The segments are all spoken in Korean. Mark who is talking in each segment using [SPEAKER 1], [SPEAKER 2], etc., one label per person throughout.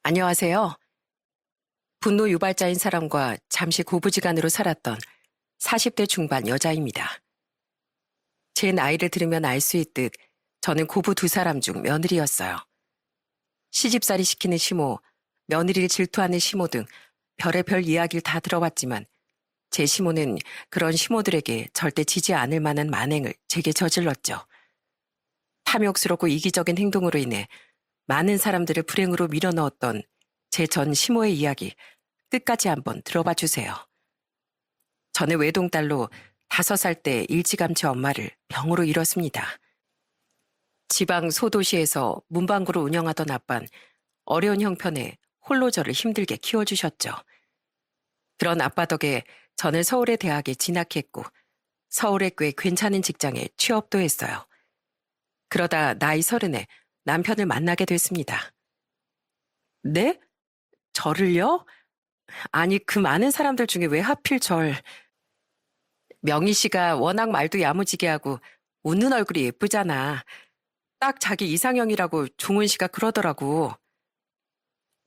[SPEAKER 1] 안녕하세요. 분노 유발자인 사람과 잠시 고부지간으로 살았던 40대 중반 여자입니다. 제 나이를 들으면 알 수 있듯 저는 고부 두 사람 중 며느리였어요. 시집살이 시키는 시모, 며느리를 질투하는 시모 등 별의별 이야기를 다 들어봤지만 제 시모는 그런 시모들에게 절대 지지 않을 만한 만행을 제게 저질렀죠. 탐욕스럽고 이기적인 행동으로 인해 많은 사람들을 불행으로 밀어넣었던 제 전 시모의 이야기 끝까지 한번 들어봐 주세요. 저는 외동딸로 5살 때 일찌감치 엄마를 병으로 잃었습니다. 지방 소도시에서 문방구를 운영하던 아빤 어려운 형편에 홀로 저를 힘들게 키워주셨죠. 그런 아빠 덕에 저는 서울의 대학에 진학했고 서울의 꽤 괜찮은 직장에 취업도 했어요. 그러다 나이 30에 남편을 만나게 됐습니다. 네? 저를요? 아니, 그 많은 사람들 중에 왜 하필 절... 명희 씨가 워낙 말도 야무지게 하고 웃는 얼굴이 예쁘잖아. 딱 자기 이상형이라고 종훈 씨가 그러더라고.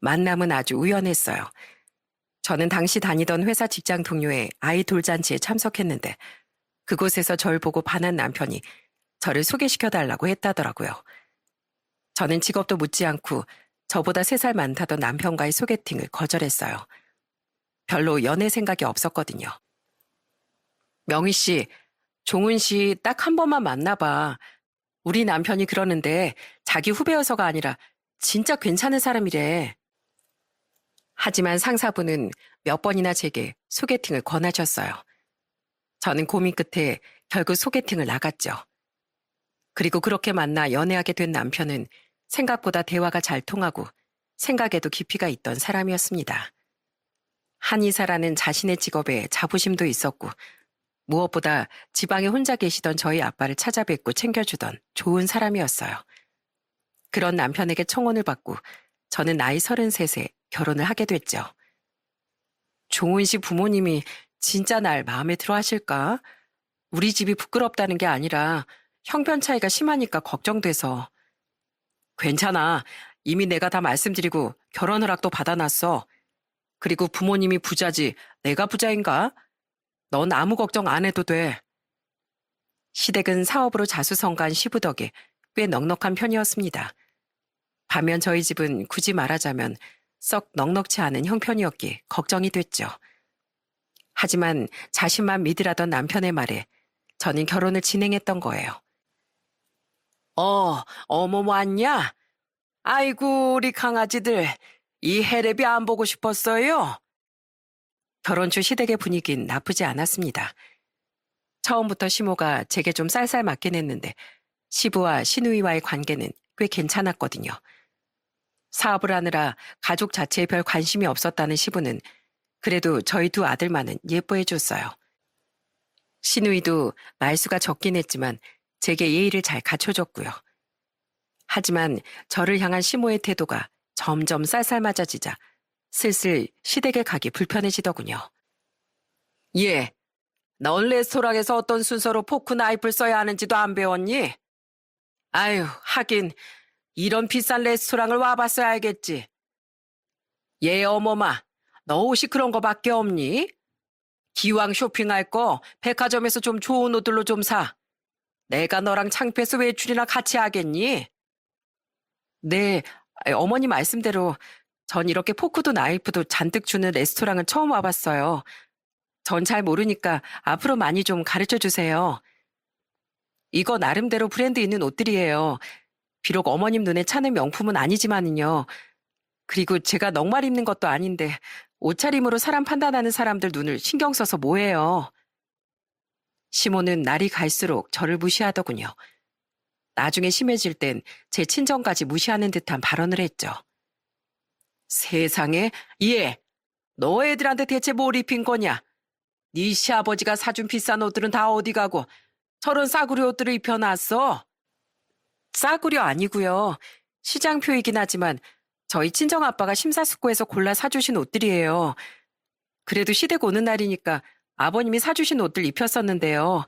[SPEAKER 1] 만남은 아주 우연했어요. 저는 당시 다니던 회사 직장 동료의 아이 돌잔치에 참석했는데 그곳에서 절 보고 반한 남편이 저를 소개시켜달라고 했다더라고요. 저는 직업도 묻지 않고 저보다 3살 많다던 남편과의 소개팅을 거절했어요. 별로 연애 생각이 없었거든요. 명희 씨, 종훈 씨 딱 한 번만 만나봐. 우리 남편이 그러는데 자기 후배여서가 아니라 진짜 괜찮은 사람이래. 하지만 상사분은 몇 번이나 제게 소개팅을 권하셨어요. 저는 고민 끝에 결국 소개팅을 나갔죠. 그리고 그렇게 만나 연애하게 된 남편은 생각보다 대화가 잘 통하고 생각에도 깊이가 있던 사람이었습니다. 한의사라는 자신의 직업에 자부심도 있었고 무엇보다 지방에 혼자 계시던 저희 아빠를 찾아뵙고 챙겨주던 좋은 사람이었어요. 그런 남편에게 청혼을 받고 저는 나이 33에 결혼을 하게 됐죠. 종훈 씨 부모님이 진짜 날 마음에 들어 하실까? 우리 집이 부끄럽다는 게 아니라 형편 차이가 심하니까 걱정돼서. 괜찮아. 이미 내가 다 말씀드리고 결혼 허락도 받아놨어. 그리고 부모님이 부자지 내가 부자인가? 넌 아무 걱정 안 해도 돼. 시댁은 사업으로 자수성가한 시부 덕에 꽤 넉넉한 편이었습니다. 반면 저희 집은 굳이 말하자면 썩 넉넉지 않은 형편이었기에 걱정이 됐죠. 하지만 자신만 믿으라던 남편의 말에 저는 결혼을 진행했던 거예요. 어머 왔냐? 아이고 우리 강아지들 이 해레비 안 보고 싶었어요? 결혼 초 시댁의 분위기는 나쁘지 않았습니다. 처음부터 시모가 제게 좀 쌀쌀 맞긴 했는데 시부와 시누이와의 관계는 꽤 괜찮았거든요. 사업을 하느라 가족 자체에 별 관심이 없었다는 시부는 그래도 저희 두 아들만은 예뻐해 줬어요. 시누이도 말수가 적긴 했지만 제게 예의를 잘 갖춰줬고요. 하지만 저를 향한 시모의 태도가 점점 쌀쌀맞아지자 슬슬 시댁에 가기 불편해지더군요. 예, 넌 레스토랑에서 어떤 순서로 포크 나이프를 써야 하는지도 안 배웠니? 아유, 하긴 이런 비싼 레스토랑을 와봤어야 알겠지. 예, 어머마, 너 옷이 그런 거밖에 없니? 기왕 쇼핑할 거 백화점에서 좀 좋은 옷들로 좀 사. 내가 너랑 창피해서 외출이나 같이 하겠니? 네, 어머니 말씀대로 전 이렇게 포크도 나이프도 잔뜩 주는 레스토랑은 처음 와봤어요. 전 잘 모르니까 앞으로 많이 좀 가르쳐 주세요. 이거 나름대로 브랜드 있는 옷들이에요. 비록 어머님 눈에 차는 명품은 아니지만은요. 그리고 제가 넉말 입는 것도 아닌데 옷차림으로 사람 판단하는 사람들 눈을 신경 써서 뭐해요. 시모는 날이 갈수록 저를 무시하더군요. 나중에 심해질 땐 제 친정까지 무시하는 듯한 발언을 했죠. 세상에, 예, 너 애들한테 대체 뭘 입힌 거냐? 네 시아버지가 사준 비싼 옷들은 다 어디 가고 저런 싸구려 옷들을 입혀놨어? 싸구려 아니고요. 시장표이긴 하지만 저희 친정아빠가 심사숙고해서 골라 사주신 옷들이에요. 그래도 시댁 오는 날이니까 아버님이 사주신 옷들 입혔었는데요.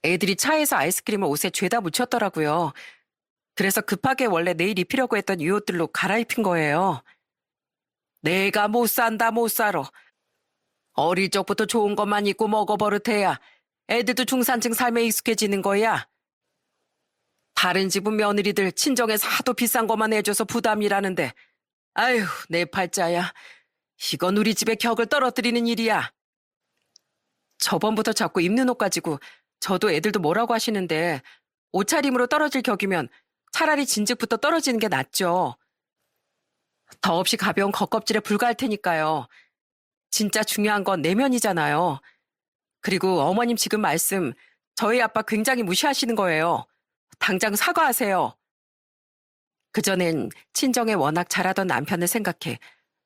[SPEAKER 1] 애들이 차에서 아이스크림을 옷에 죄다 묻혔더라고요. 그래서 급하게 원래 내일 입히려고 했던 이 옷들로 갈아입힌 거예요. 내가 못 산다 못 살아. 어릴 적부터 좋은 것만 입고 먹어버릇해야 애들도 중산층 삶에 익숙해지는 거야. 다른 집은 며느리들 친정에서 하도 비싼 것만 해줘서 부담이라는데 아휴 내 팔자야. 이건 우리 집의 격을 떨어뜨리는 일이야. 저번부터 자꾸 입는 옷 가지고 저도 애들도 뭐라고 하시는데 옷차림으로 떨어질 격이면 차라리 진즉부터 떨어지는 게 낫죠. 더없이 가벼운 겉껍질에 불과할 테니까요. 진짜 중요한 건 내면이잖아요. 그리고 어머님 지금 말씀 저희 아빠 굉장히 무시하시는 거예요. 당장 사과하세요. 그전엔 친정에 워낙 잘하던 남편을 생각해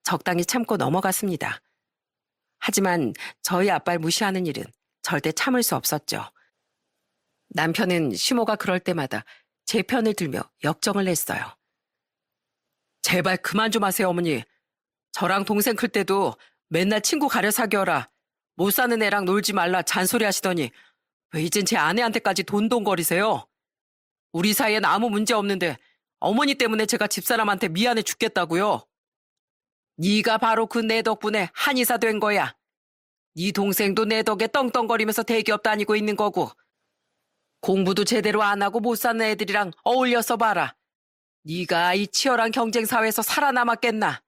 [SPEAKER 1] 적당히 참고 넘어갔습니다. 하지만 저희 아빠를 무시하는 일은 절대 참을 수 없었죠. 남편은 시모가 그럴 때마다 제 편을 들며 역정을 냈어요. 제발 그만 좀 하세요, 어머니. 저랑 동생 클 때도 맨날 친구 가려 사귀어라. 못 사는 애랑 놀지 말라 잔소리 하시더니 왜 이젠 제 아내한테까지 돈돈거리세요? 우리 사이엔 아무 문제 없는데 어머니 때문에 제가 집사람한테 미안해 죽겠다고요. 네가 바로 그 내 덕분에 한의사 된 거야. 네 동생도 내 덕에 떵떵거리면서 대기업 다니고 있는 거고. 공부도 제대로 안 하고 못 사는 애들이랑 어울려서 봐라. 네가 이 치열한 경쟁 사회에서 살아남았겠나.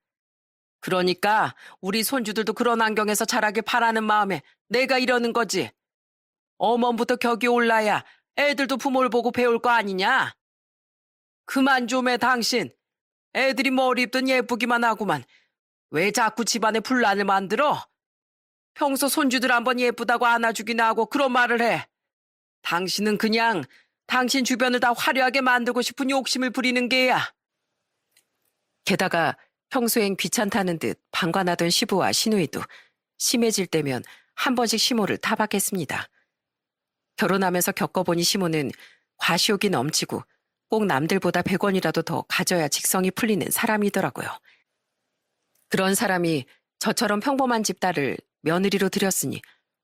[SPEAKER 1] 그러니까 우리 손주들도 그런 환경에서 자라길 바라는 마음에 내가 이러는 거지. 어멈부터 격이 올라야 애들도 부모를 보고 배울 거 아니냐. 그만 좀 해 당신. 애들이 머리 입든 예쁘기만 하구만. 왜 자꾸 집안에 분란을 만들어? 평소 손주들 한번 예쁘다고 안아주기나 하고 그런 말을 해. 당신은 그냥 당신 주변을 다 화려하게 만들고 싶은 욕심을 부리는 게야. 게다가 평소엔 귀찮다는 듯 방관하던 시부와 시누이도 심해질 때면 한 번씩 시모를 타박했습니다. 결혼하면서 겪어보니 시모는 과시욕이 넘치고 꼭 남들보다 100원이라도 더 가져야 직성이 풀리는 사람이더라고요. 그런 사람이 저처럼 평범한 집 딸을 며느리로 들였으니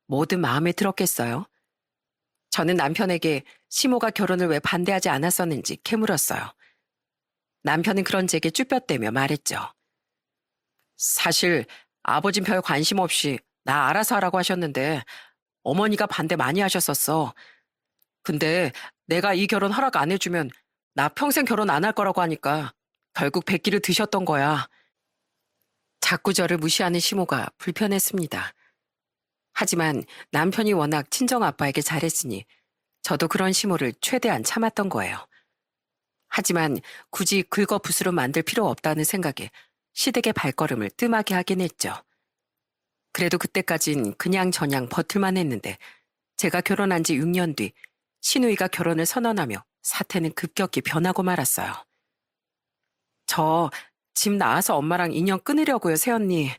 [SPEAKER 1] 뭐든 마음에 들었겠어요. 저는 남편에게 시모가 결혼을 왜 반대하지 않았었는지 캐물었어요. 남편은 그런 제게 쭈뼛대며 말했죠. 사실 아버진 별 관심 없이 나 알아서 하라고 하셨는데 어머니가 반대 많이 하셨었어. 근데 내가 이 결혼 허락 안 해주면 나 평생 결혼 안 할 거라고 하니까 결국 백기를 드셨던 거야. 자꾸 저를 무시하는 시모가 불편했습니다. 하지만 남편이 워낙 친정아빠에게 잘했으니 저도 그런 시모를 최대한 참았던 거예요. 하지만 굳이 긁어 붓으로 만들 필요 없다는 생각에 시댁의 발걸음을 뜸하게 하긴 했죠. 그래도 그때까진 그냥저냥 버틸만 했는데 제가 결혼한 지 6년 뒤 시누이가 결혼을 선언하며 사태는 급격히 변하고 말았어요. 저 집 나와서 엄마랑 인연 끊으려고요, 새언니.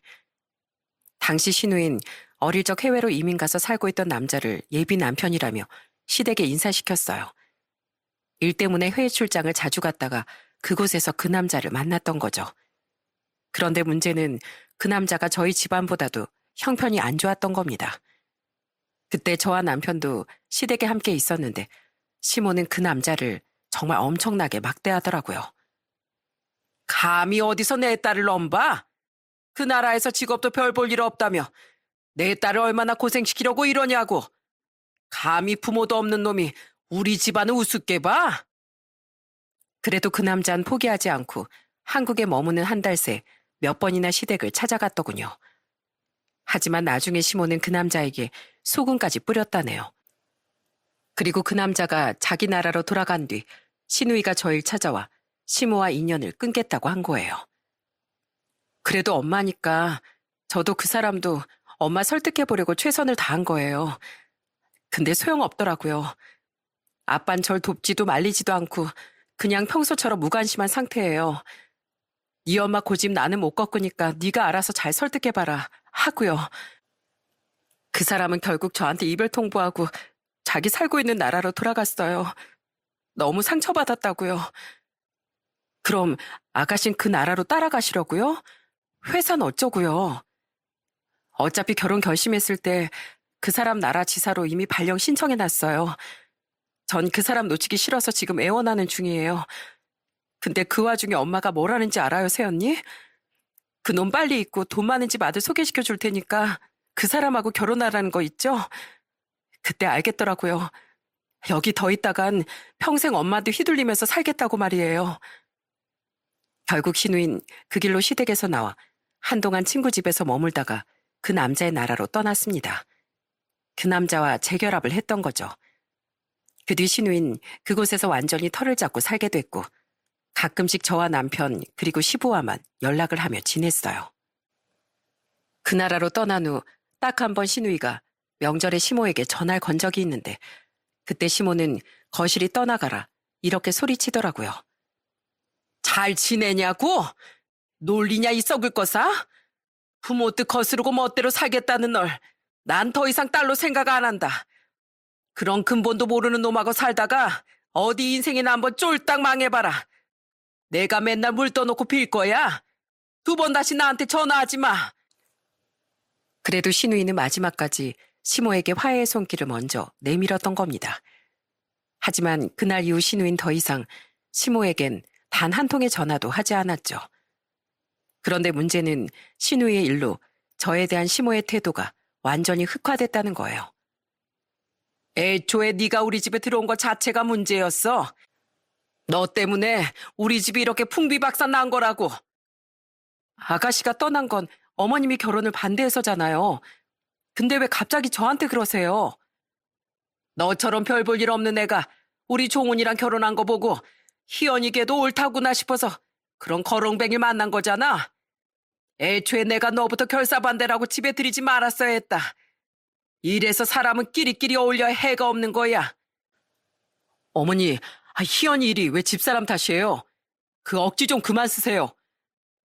[SPEAKER 1] 당시 시누인 어릴 적 해외로 이민 가서 살고 있던 남자를 예비 남편이라며 시댁에 인사시켰어요. 일 때문에 해외 출장을 자주 갔다가 그곳에서 그 남자를 만났던 거죠. 그런데 문제는 그 남자가 저희 집안보다도 형편이 안 좋았던 겁니다. 그때 저와 남편도 시댁에 함께 있었는데 시모는 그 남자를 정말 엄청나게 막대하더라고요. 감히 어디서 내 딸을 넘봐? 그 나라에서 직업도 별 볼 일 없다며 내 딸을 얼마나 고생시키려고 이러냐고. 감히 부모도 없는 놈이 우리 집안을 우습게 봐? 그래도 그 남자는 포기하지 않고 한국에 머무는 한 달 새 몇 번이나 시댁을 찾아갔더군요. 하지만 나중에 시모는 그 남자에게 소금까지 뿌렸다네요. 그리고 그 남자가 자기 나라로 돌아간 뒤 시누이가 저를 찾아와 시모와 인연을 끊겠다고 한 거예요. 그래도 엄마니까 저도 그 사람도 엄마 설득해보려고 최선을 다한 거예요. 근데 소용없더라고요. 아빤 절 돕지도 말리지도 않고 그냥 평소처럼 무관심한 상태예요. 네 엄마 고집 나는 못 꺾으니까 네가 알아서 잘 설득해봐라 하고요. 그 사람은 결국 저한테 이별 통보하고 자기 살고 있는 나라로 돌아갔어요. 너무 상처받았다고요. 그럼 아가씨는 그 나라로 따라가시려고요? 회사는 어쩌고요? 어차피 결혼 결심했을 때 그 사람 나라 지사로 이미 발령 신청해놨어요. 전 그 사람 놓치기 싫어서 지금 애원하는 중이에요. 근데 그 와중에 엄마가 뭘 하는지 알아요, 새언니? 그놈 빨리 있고 돈 많은 집 아들 소개시켜 줄 테니까 그 사람하고 결혼하라는 거 있죠? 그때 알겠더라고요. 여기 더 있다간 평생 엄마한테 휘둘리면서 살겠다고 말이에요. 결국 신우인 그 길로 시댁에서 나와 한동안 친구 집에서 머물다가 그 남자의 나라로 떠났습니다. 그 남자와 재결합을 했던 거죠. 그 뒤 신우인 그곳에서 완전히 털을 잡고 살게 됐고 가끔씩 저와 남편 그리고 시부와만 연락을 하며 지냈어요. 그 나라로 떠난 후 딱 한 번 신우이가 명절에 시모에게 전화를 건 적이 있는데 그때 시모는 거실이 떠나가라 이렇게 소리치더라고요. 잘 지내냐고? 놀리냐 이 썩을 거사? 부모 뜻 거스르고 멋대로 살겠다는 널 난 더 이상 딸로 생각 안 한다. 그런 근본도 모르는 놈하고 살다가 어디 인생이나 한번 쫄딱 망해봐라. 내가 맨날 물 떠놓고 빌 거야. 2번 다시 나한테 전화하지 마. 그래도 신우이는 마지막까지 시모에게 화해의 손길을 먼저 내밀었던 겁니다. 하지만 그날 이후 신우인 더 이상 시모에겐 단 한 통의 전화도 하지 않았죠. 그런데 문제는 신우이의 일로 저에 대한 시모의 태도가 완전히 흑화됐다는 거예요. 애초에 네가 우리 집에 들어온 것 자체가 문제였어. 너 때문에 우리 집이 이렇게 풍비박산 난 거라고. 아가씨가 떠난 건 어머님이 결혼을 반대해서잖아요. 근데 왜 갑자기 저한테 그러세요? 너처럼 별 볼 일 없는 애가 우리 종훈이랑 결혼한 거 보고 희연이게도 옳다구나 싶어서 그런 거렁뱅이 만난 거잖아. 애초에 내가 너부터 결사반대라고 집에 들이지 말았어야 했다. 이래서 사람은 끼리끼리 어울려야 해가 없는 거야. 어머니, 희연이 일이 왜 집사람 탓이에요? 그 억지 좀 그만 쓰세요.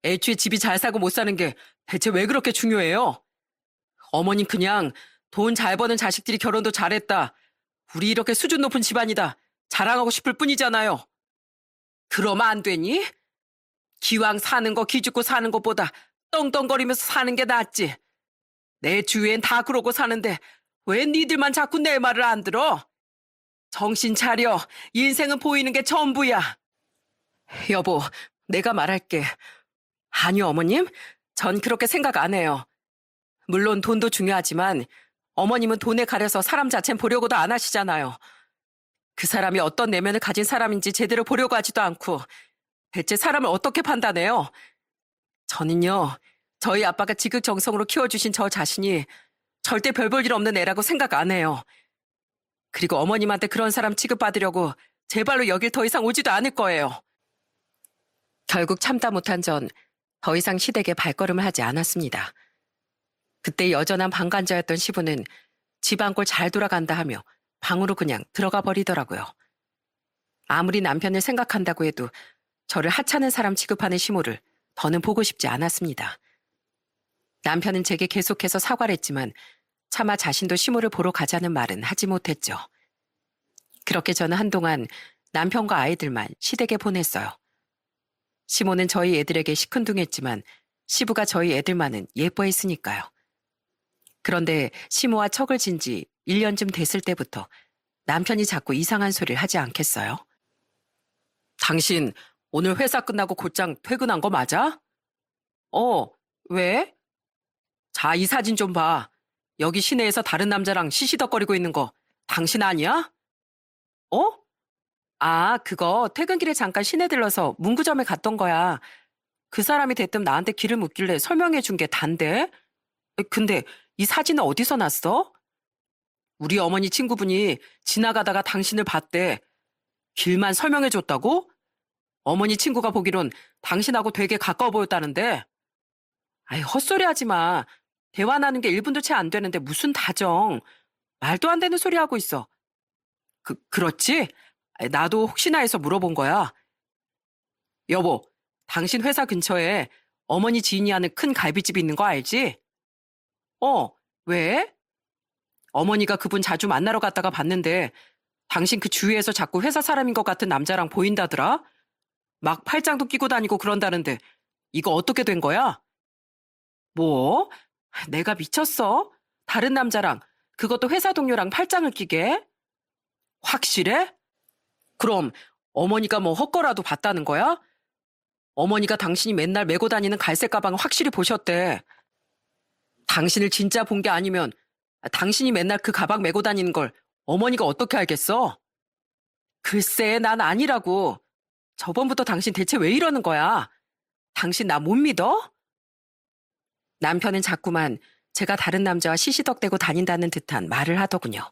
[SPEAKER 1] 애초에 집이 잘 사고 못 사는 게 대체 왜 그렇게 중요해요? 어머님 그냥 돈 잘 버는 자식들이 결혼도 잘했다. 우리 이렇게 수준 높은 집안이다. 자랑하고 싶을 뿐이잖아요. 그러면 안 되니? 기왕 사는 거 기죽고 사는 것보다 떵떵거리면서 사는 게 낫지. 내 주위엔 다 그러고 사는데 왜 니들만 자꾸 내 말을 안 들어? 정신 차려. 인생은 보이는 게 전부야. 여보, 내가 말할게. 아니요, 어머님. 전 그렇게 생각 안 해요. 물론 돈도 중요하지만 어머님은 돈에 가려서 사람 자체는 보려고도 안 하시잖아요. 그 사람이 어떤 내면을 가진 사람인지 제대로 보려고 하지도 않고 대체 사람을 어떻게 판단해요? 저는요, 저희 아빠가 지극정성으로 키워주신 저 자신이 절대 별 볼 일 없는 애라고 생각 안 해요. 그리고 어머님한테 그런 사람 취급받으려고 제 발로 여길 더 이상 오지도 않을 거예요. 결국 참다 못한 전 더 이상 시댁에 발걸음을 하지 않았습니다. 그때 여전한 방관자였던 시부는 집안 꼴 잘 돌아간다 하며 방으로 그냥 들어가 버리더라고요. 아무리 남편을 생각한다고 해도 저를 하찮은 사람 취급하는 시모를 더는 보고 싶지 않았습니다. 남편은 제게 계속해서 사과를 했지만 차마 자신도 시모를 보러 가자는 말은 하지 못했죠. 그렇게 저는 한동안 남편과 아이들만 시댁에 보냈어요. 시모는 저희 애들에게 시큰둥했지만 시부가 저희 애들만은 예뻐했으니까요. 그런데 시모와 척을 진 지 1년쯤 됐을 때부터 남편이 자꾸 이상한 소리를 하지 않겠어요? 당신 오늘 회사 끝나고 곧장 퇴근한 거 맞아? 왜? 자, 이 사진 좀 봐. 여기 시내에서 다른 남자랑 시시덕거리고 있는 거 당신 아니야? 그거 퇴근길에 잠깐 시내 들러서 문구점에 갔던 거야. 그 사람이 대뜸 나한테 길을 묻길래 설명해 준 게 단데? 근데 이 사진은 어디서 났어? 우리 어머니 친구분이 지나가다가 당신을 봤대. 길만 설명해 줬다고? 어머니 친구가 보기론 당신하고 되게 가까워 보였다는데. 헛소리 하지 마. 대화 나눈 게 1분도 채 안 되는데 무슨 다정. 말도 안 되는 소리 하고 있어. 그렇지? 나도 혹시나 해서 물어본 거야. 여보, 당신 회사 근처에 어머니 지인이 하는 큰 갈비집이 있는 거 알지? 왜? 어머니가 그분 자주 만나러 갔다가 봤는데 당신 그 주위에서 자꾸 회사 사람인 것 같은 남자랑 보인다더라? 막 팔짱도 끼고 다니고 그런다는데 이거 어떻게 된 거야? 뭐? 내가 미쳤어? 다른 남자랑, 그것도 회사 동료랑 팔짱을 끼게? 확실해? 그럼 어머니가 뭐 헛거라도 봤다는 거야? 어머니가 당신이 맨날 메고 다니는 갈색 가방을 확실히 보셨대. 당신을 진짜 본 게 아니면 당신이 맨날 그 가방 메고 다니는 걸 어머니가 어떻게 알겠어? 글쎄, 난 아니라고. 저번부터 당신 대체 왜 이러는 거야? 당신 나 못 믿어? 남편은 자꾸만 제가 다른 남자와 시시덕대고 다닌다는 듯한 말을 하더군요.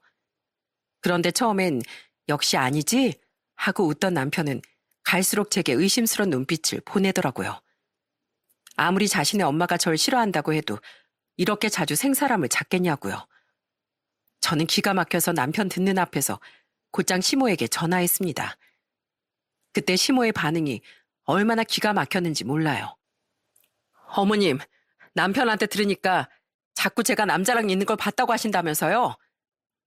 [SPEAKER 1] 그런데 처음엔 역시 아니지? 하고 웃던 남편은 갈수록 제게 의심스러운 눈빛을 보내더라고요. 아무리 자신의 엄마가 절 싫어한다고 해도 이렇게 자주 생사람을 잡겠냐고요. 저는 기가 막혀서 남편 듣는 앞에서 곧장 시모에게 전화했습니다. 그때 시모의 반응이 얼마나 기가 막혔는지 몰라요. 어머님, 남편한테 들으니까 자꾸 제가 남자랑 있는 걸 봤다고 하신다면서요?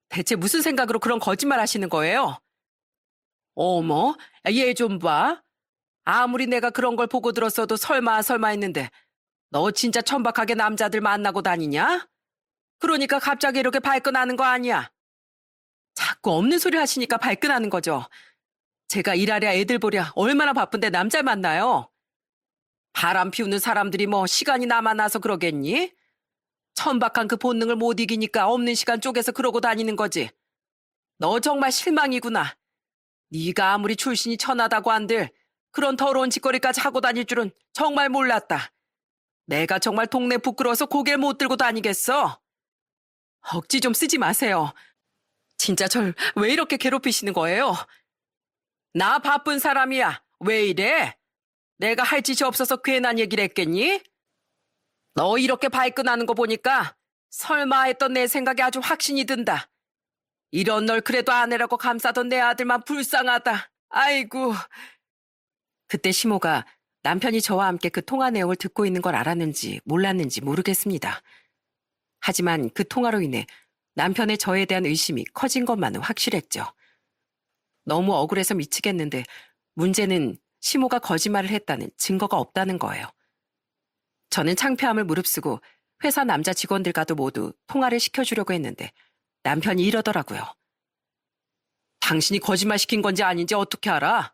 [SPEAKER 1] 대체 무슨 생각으로 그런 거짓말 하시는 거예요? 어머, 얘 좀 봐. 아무리 내가 그런 걸 보고 들었어도 설마 했는데 너 진짜 천박하게 남자들 만나고 다니냐? 그러니까 갑자기 이렇게 발끈하는 거 아니야? 자꾸 없는 소리 하시니까 발끈하는 거죠. 제가 일하랴 애들 보랴 얼마나 바쁜데 남자 만나요? 바람 피우는 사람들이 뭐 시간이 남아나서 그러겠니? 천박한 그 본능을 못 이기니까 없는 시간 쪼개서 그러고 다니는 거지. 너 정말 실망이구나. 네가 아무리 출신이 천하다고 한들 그런 더러운 짓거리까지 하고 다닐 줄은 정말 몰랐다. 내가 정말 동네 부끄러워서 고개를 못 들고 다니겠어? 억지 좀 쓰지 마세요. 진짜 절 왜 이렇게 괴롭히시는 거예요? 나 바쁜 사람이야. 왜 이래? 내가 할 짓이 없어서 괜한 얘기를 했겠니? 너 이렇게 발끈하는 거 보니까 설마 했던 내 생각이 아주 확신이 든다. 이런 널 그래도 아내라고 감싸던 내 아들만 불쌍하다. 아이고. 그때 시모가 남편이 저와 함께 그 통화 내용을 듣고 있는 걸 알았는지 몰랐는지 모르겠습니다. 하지만 그 통화로 인해 남편의 저에 대한 의심이 커진 것만은 확실했죠. 너무 억울해서 미치겠는데 문제는 시모가 거짓말을 했다는 증거가 없다는 거예요. 저는 창피함을 무릅쓰고 회사 남자 직원들과도 모두 통화를 시켜주려고 했는데 남편이 이러더라고요. 당신이 거짓말 시킨 건지 아닌지 어떻게 알아?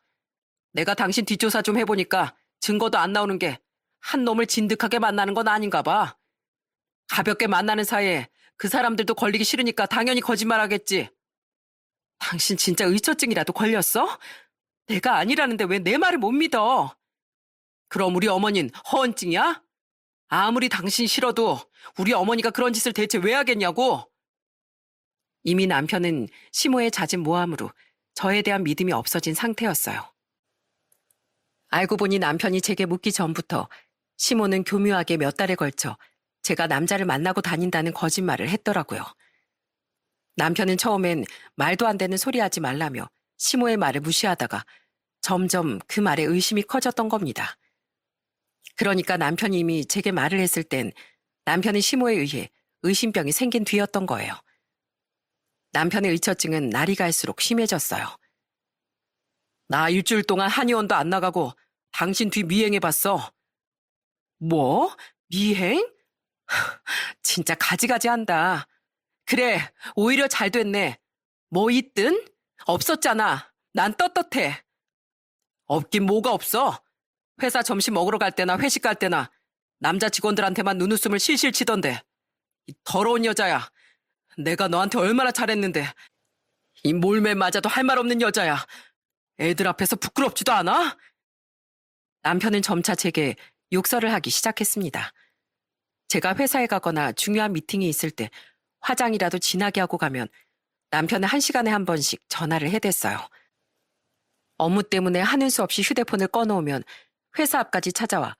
[SPEAKER 1] 내가 당신 뒷조사 좀 해보니까 증거도 안 나오는 게 한 놈을 진득하게 만나는 건 아닌가 봐. 가볍게 만나는 사이에 그 사람들도 걸리기 싫으니까 당연히 거짓말하겠지. 당신 진짜 의처증이라도 걸렸어? 내가 아니라는데 왜 내 말을 못 믿어? 그럼 우리 어머니는 허언증이야? 아무리 당신 싫어도 우리 어머니가 그런 짓을 대체 왜 하겠냐고? 이미 남편은 시모의 잦은 모함으로 저에 대한 믿음이 없어진 상태였어요. 알고 보니 남편이 제게 묻기 전부터 시모는 교묘하게 몇 달에 걸쳐 제가 남자를 만나고 다닌다는 거짓말을 했더라고요. 남편은 처음엔 말도 안 되는 소리 하지 말라며 시모의 말을 무시하다가 점점 그 말에 의심이 커졌던 겁니다. 그러니까 남편이 이미 제게 말을 했을 땐 남편이 시모에 의해 의심병이 생긴 뒤였던 거예요. 남편의 의처증은 날이 갈수록 심해졌어요. 나 일주일 동안 한의원도 안 나가고 당신 뒤 미행해봤어. 뭐? 미행? 진짜 가지가지한다. 그래, 오히려 잘 됐네. 뭐 있든? 없었잖아. 난 떳떳해. 없긴 뭐가 없어. 회사 점심 먹으러 갈 때나 회식 갈 때나 남자 직원들한테만 눈웃음을 실실 치던데. 이 더러운 여자야. 내가 너한테 얼마나 잘했는데. 이 몰매 맞아도 할 말 없는 여자야. 애들 앞에서 부끄럽지도 않아? 남편은 점차 제게 욕설을 하기 시작했습니다. 제가 회사에 가거나 중요한 미팅이 있을 때 화장이라도 진하게 하고 가면 남편은 1시간에 한 번씩 전화를 해댔어요. 업무 때문에 하는 수 없이 휴대폰을 꺼놓으면 회사 앞까지 찾아와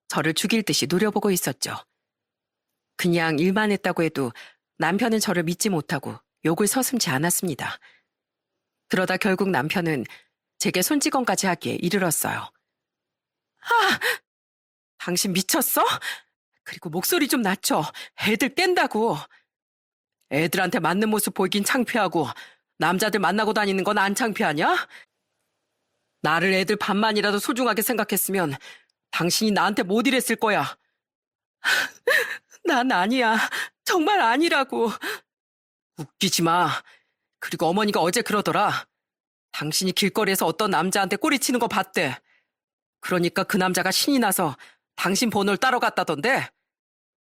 [SPEAKER 1] 저를 죽일 듯이 노려보고 있었죠. 그냥 일만 했다고 해도 남편은 저를 믿지 못하고 욕을 서슴지 않았습니다. 그러다 결국 남편은 제게 손찌검까지 하기에 이르렀어요. 아! 당신 미쳤어? 그리고 목소리 좀 낮춰. 애들 깬다고. 애들한테 맞는 모습 보이긴 창피하고 남자들 만나고 다니는 건 안 창피하냐? 나를 애들 반만이라도 소중하게 생각했으면 당신이 나한테 못 이랬을 거야. 난 아니야. 정말 아니라고. 웃기지 마. 그리고 어머니가 어제 그러더라. 당신이 길거리에서 어떤 남자한테 꼬리치는 거 봤대. 그러니까 그 남자가 신이 나서 당신 번호를 따러 갔다던데?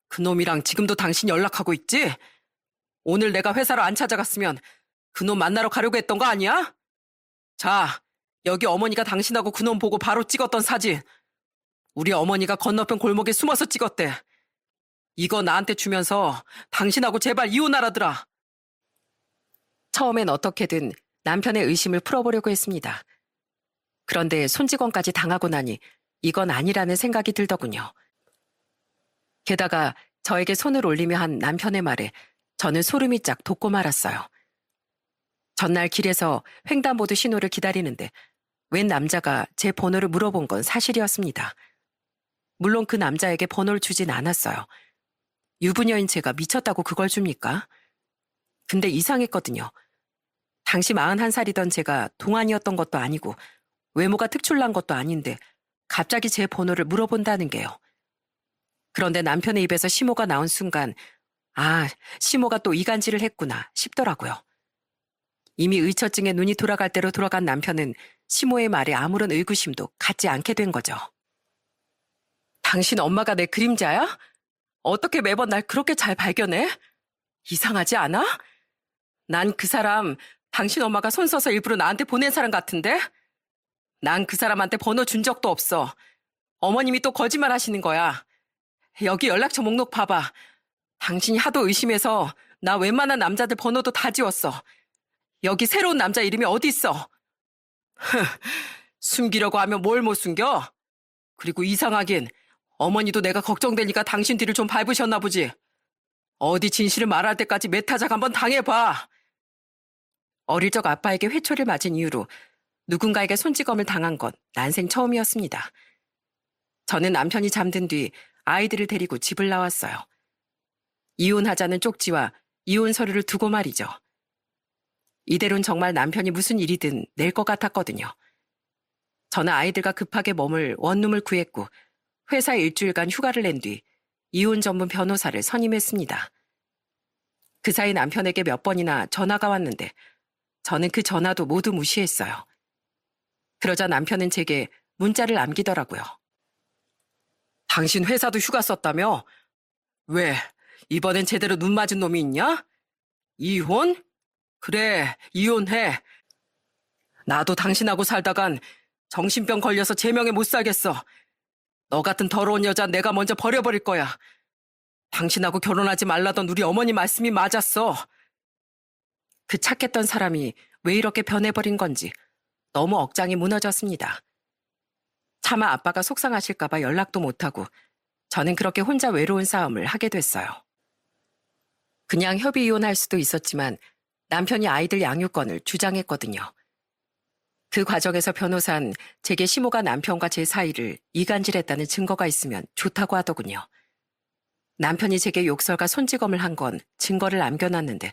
[SPEAKER 1] 그 놈이랑 지금도 당신 연락하고 있지? 오늘 내가 회사로 안 찾아갔으면 그 놈 만나러 가려고 했던 거 아니야? 자, 여기 어머니가 당신하고 그 놈 보고 바로 찍었던 사진. 우리 어머니가 건너편 골목에 숨어서 찍었대. 이거 나한테 주면서 당신하고 제발 이혼하라더라. 처음엔 어떻게든 남편의 의심을 풀어보려고 했습니다. 그런데 손직원까지 당하고 나니 이건 아니라는 생각이 들더군요. 게다가 저에게 손을 올리며 한 남편의 말에 저는 소름이 쫙 돋고 말았어요. 전날 길에서 횡단보도 신호를 기다리는데 웬 남자가 제 번호를 물어본 건 사실이었습니다. 물론 그 남자에게 번호를 주진 않았어요. 유부녀인 제가 미쳤다고 그걸 줍니까? 근데 이상했거든요. 당시 41살이던 제가 동안이었던 것도 아니고 외모가 특출난 것도 아닌데 갑자기 제 번호를 물어본다는 게요. 그런데 남편의 입에서 시모가 나온 순간 시모가 또 이간질을 했구나 싶더라고요. 이미 의처증에 눈이 돌아갈 대로 돌아간 남편은 시모의 말에 아무런 의구심도 갖지 않게 된 거죠. 당신 엄마가 내 그림자야? 어떻게 매번 날 그렇게 잘 발견해? 이상하지 않아? 난 그 사람 당신 엄마가 손 써서 일부러 나한테 보낸 사람 같은데? 난 그 사람한테 번호 준 적도 없어. 어머님이 또 거짓말 하시는 거야. 여기 연락처 목록 봐봐. 당신이 하도 의심해서 나 웬만한 남자들 번호도 다 지웠어. 여기 새로운 남자 이름이 어디 있어? 숨기려고 하면 뭘 못 숨겨? 그리고 이상하긴 어머니도 내가 걱정되니까 당신 뒤를 좀 밟으셨나 보지. 어디 진실을 말할 때까지 메타작 한번 당해봐. 어릴 적 아빠에게 회초를 맞은 이후로 누군가에게 손찌검을 당한 건 난생 처음이었습니다. 저는 남편이 잠든 뒤 아이들을 데리고 집을 나왔어요. 이혼하자는 쪽지와 이혼 서류를 두고 말이죠. 이대로는 정말 남편이 무슨 일이든 낼 것 같았거든요. 저는 아이들과 급하게 머물 원룸을 구했고 회사에 일주일간 휴가를 낸 뒤 이혼 전문 변호사를 선임했습니다. 그 사이 남편에게 몇 번이나 전화가 왔는데 저는 그 전화도 모두 무시했어요. 그러자 남편은 제게 문자를 남기더라고요. 당신 회사도 휴가 썼다며? 왜? 이번엔 제대로 눈 맞은 놈이 있냐? 이혼? 그래, 이혼해. 나도 당신하고 살다간 정신병 걸려서 제명에 못 살겠어. 너 같은 더러운 여자 내가 먼저 버려버릴 거야. 당신하고 결혼하지 말라던 우리 어머니 말씀이 맞았어. 그 착했던 사람이 왜 이렇게 변해버린 건지 너무 억장이 무너졌습니다. 차마 아빠가 속상하실까봐 연락도 못하고 저는 그렇게 혼자 외로운 싸움을 하게 됐어요. 그냥 협의 이혼할 수도 있었지만 남편이 아이들 양육권을 주장했거든요. 그 과정에서 변호사는 제게 시모가 남편과 제 사이를 이간질했다는 증거가 있으면 좋다고 하더군요. 남편이 제게 욕설과 손찌검을 한 건 증거를 남겨놨는데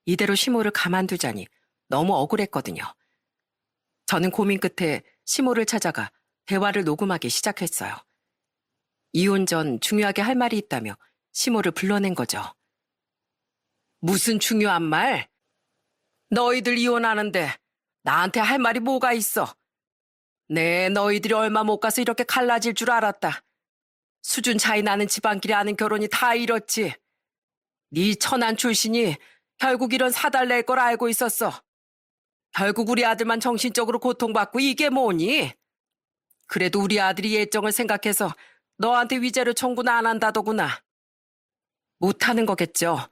[SPEAKER 1] 이대로 시모를 가만두자니 너무 억울했거든요. 저는 고민 끝에 시모를 찾아가 대화를 녹음하기 시작했어요. 이혼 전 중요하게 할 말이 있다며 시모를 불러낸 거죠. 무슨 중요한 말? 너희들 이혼하는데 나한테 할 말이 뭐가 있어? 네, 너희들이 얼마 못 가서 이렇게 갈라질 줄 알았다. 수준 차이 나는 집안끼리 하는 결혼이 다 이렇지. 네 천안 출신이 결국 이런 사달 낼 걸 알고 있었어. 결국 우리 아들만 정신적으로 고통받고 이게 뭐니? 그래도 우리 아들이 예정을 생각해서 너한테 위자료 청구는 안 한다더구나. 못하는 거겠죠.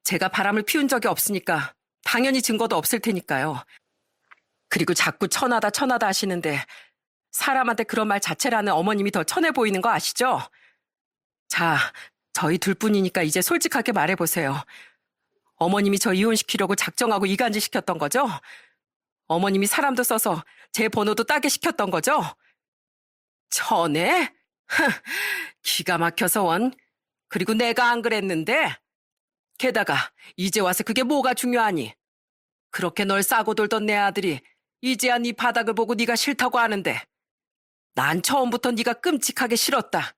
[SPEAKER 1] 제가 바람을 피운 적이 없으니까 당연히 증거도 없을 테니까요. 그리고 자꾸 천하다 하시는데 사람한테 그런 말 자체라는 어머님이 더 천해 보이는 거 아시죠? 자, 저희 둘뿐이니까 이제 솔직하게 말해보세요. 어머님이 저 이혼시키려고 작정하고 이간질 시켰던 거죠? 어머님이 사람도 써서 제 번호도 따게 시켰던 거죠? 천해? 기가 막혀서 원. 그리고 내가 안 그랬는데? 게다가 이제 와서 그게 뭐가 중요하니? 그렇게 널 싸고 돌던 내 아들이 이제야 네 바닥을 보고 네가 싫다고 하는데 난 처음부터 네가 끔찍하게 싫었다.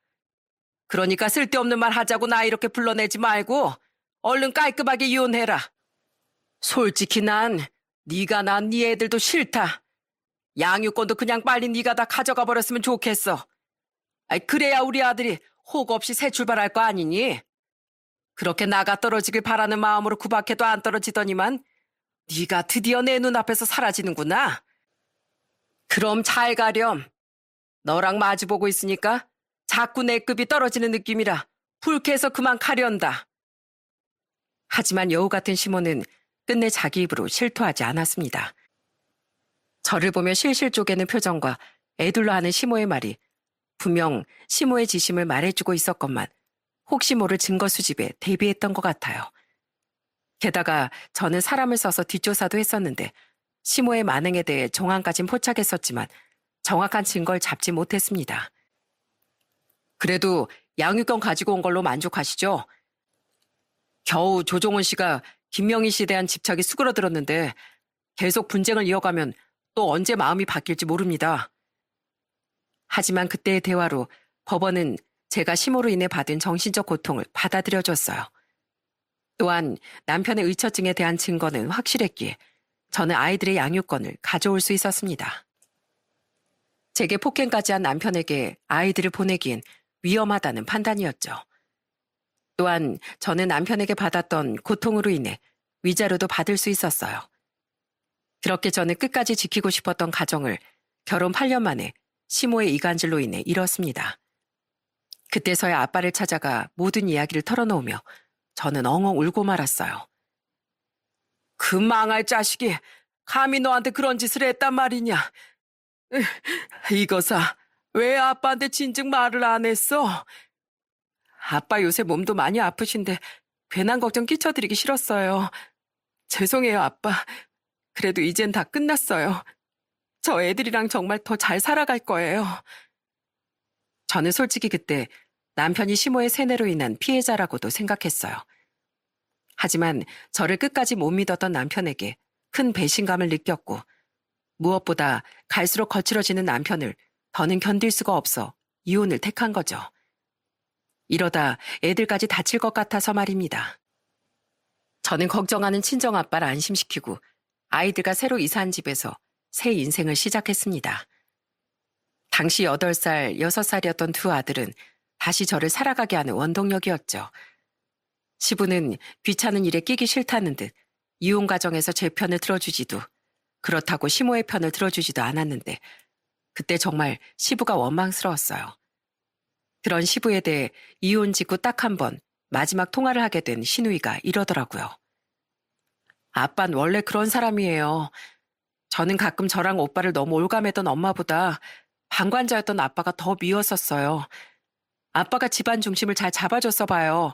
[SPEAKER 1] 그러니까 쓸데없는 말 하자고 나 이렇게 불러내지 말고 얼른 깔끔하게 이혼해라. 솔직히 난 네가 낳은 네 애들도 싫다. 양육권도 그냥 빨리 네가 다 가져가 버렸으면 좋겠어. 아이, 그래야 우리 아들이 호흡 없이 새 출발할 거 아니니? 그렇게 나가 떨어지길 바라는 마음으로 구박해도 안 떨어지더니만 네가 드디어 내 눈앞에서 사라지는구나. 그럼 잘 가렴. 너랑 마주보고 있으니까 자꾸 내 급이 떨어지는 느낌이라 불쾌해서 그만 가련다. 하지만 여우 같은 시몬은 끝내 자기 입으로 실토하지 않았습니다. 저를 보며 실실 쪼개는 표정과 애둘러 하는 시모의 말이 분명 시모의 지심을 말해주고 있었건만 혹시 모를 증거 수집에 대비했던 것 같아요. 게다가 저는 사람을 써서 뒷조사도 했었는데 시모의 만행에 대해 정황까진 포착했었지만 정확한 증거를 잡지 못했습니다. 그래도 양육권 가지고 온 걸로 만족하시죠? 겨우 조종훈 씨가 김명희 씨에 대한 집착이 수그러들었는데 계속 분쟁을 이어가면 또 언제 마음이 바뀔지 모릅니다. 하지만 그때의 대화로 법원은 제가 시모로 인해 받은 정신적 고통을 받아들여줬어요. 또한 남편의 의처증에 대한 증거는 확실했기에 저는 아이들의 양육권을 가져올 수 있었습니다. 제게 폭행까지 한 남편에게 아이들을 보내기엔 위험하다는 판단이었죠. 또한 저는 남편에게 받았던 고통으로 인해 위자료도 받을 수 있었어요. 그렇게 저는 끝까지 지키고 싶었던 가정을 결혼 8년 만에 시모의 이간질로 인해 잃었습니다. 그때서야 아빠를 찾아가 모든 이야기를 털어놓으며 저는 엉엉 울고 말았어요. 그 망할 자식이 감히 너한테 그런 짓을 했단 말이냐. 이거사, 왜 아빠한테 진즉 말을 안 했어? 아빠 요새 몸도 많이 아프신데 괜한 걱정 끼쳐드리기 싫었어요. 죄송해요, 아빠. 그래도 이젠 다 끝났어요. 저 애들이랑 정말 더 잘 살아갈 거예요. 저는 솔직히 그때 남편이 시모의 세뇌로 인한 피해자라고도 생각했어요. 하지만 저를 끝까지 못 믿었던 남편에게 큰 배신감을 느꼈고 무엇보다 갈수록 거칠어지는 남편을 더는 견딜 수가 없어 이혼을 택한 거죠. 이러다 애들까지 다칠 것 같아서 말입니다. 저는 걱정하는 친정아빠를 안심시키고 아이들과 새로 이사한 집에서 새 인생을 시작했습니다. 당시 8살, 6살이었던 두 아들은 다시 저를 살아가게 하는 원동력이었죠. 시부는 귀찮은 일에 끼기 싫다는 듯 이혼 과정에서 제 편을 들어주지도 그렇다고 시모의 편을 들어주지도 않았는데 그때 정말 시부가 원망스러웠어요. 그런 시부에 대해 이혼 직후 딱 한 번 마지막 통화를 하게 된 시누이가 이러더라고요. 아빤 원래 그런 사람이에요. 저는 가끔 저랑 오빠를 너무 올감했던 엄마보다 방관자였던 아빠가 더 미웠었어요. 아빠가 집안 중심을 잘 잡아줬어 봐요.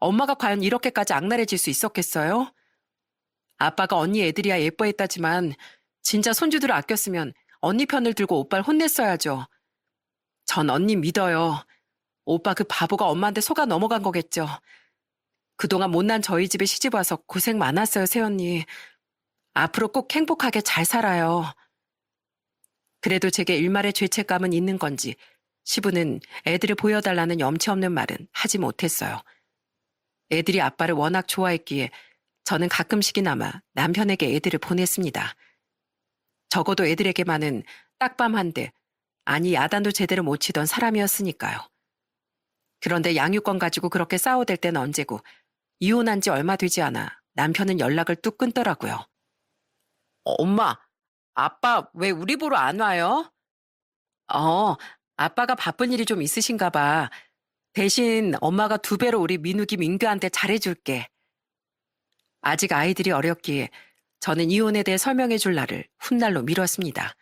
[SPEAKER 1] 엄마가 과연 이렇게까지 악랄해질 수 있었겠어요? 아빠가 언니 애들이야 예뻐했다지만 진짜 손주들을 아꼈으면 언니 편을 들고 오빠를 혼냈어야죠. 전 언니 믿어요. 오빠 그 바보가 엄마한테 속아 넘어간 거겠죠. 그동안 못난 저희 집에 시집 와서 고생 많았어요, 새언니. 앞으로 꼭 행복하게 잘 살아요. 그래도 제게 일말의 죄책감은 있는 건지 시부는 애들을 보여달라는 염치 없는 말은 하지 못했어요. 애들이 아빠를 워낙 좋아했기에 저는 가끔씩이나마 남편에게 애들을 보냈습니다. 적어도 애들에게만은 딱밤 한 대, 아니 야단도 제대로 못 치던 사람이었으니까요. 그런데 양육권 가지고 그렇게 싸워댈 때는 언제고 이혼한 지 얼마 되지 않아 남편은 연락을 뚝 끊더라고요. 엄마, 아빠 왜 우리 보러 안 와요? 아빠가 바쁜 일이 좀 있으신가 봐. 대신 엄마가 2배로 우리 민욱이 민규한테 잘해줄게. 아직 아이들이 어렸기에 저는 이혼에 대해 설명해 줄 날을 훗날로 미뤘습니다.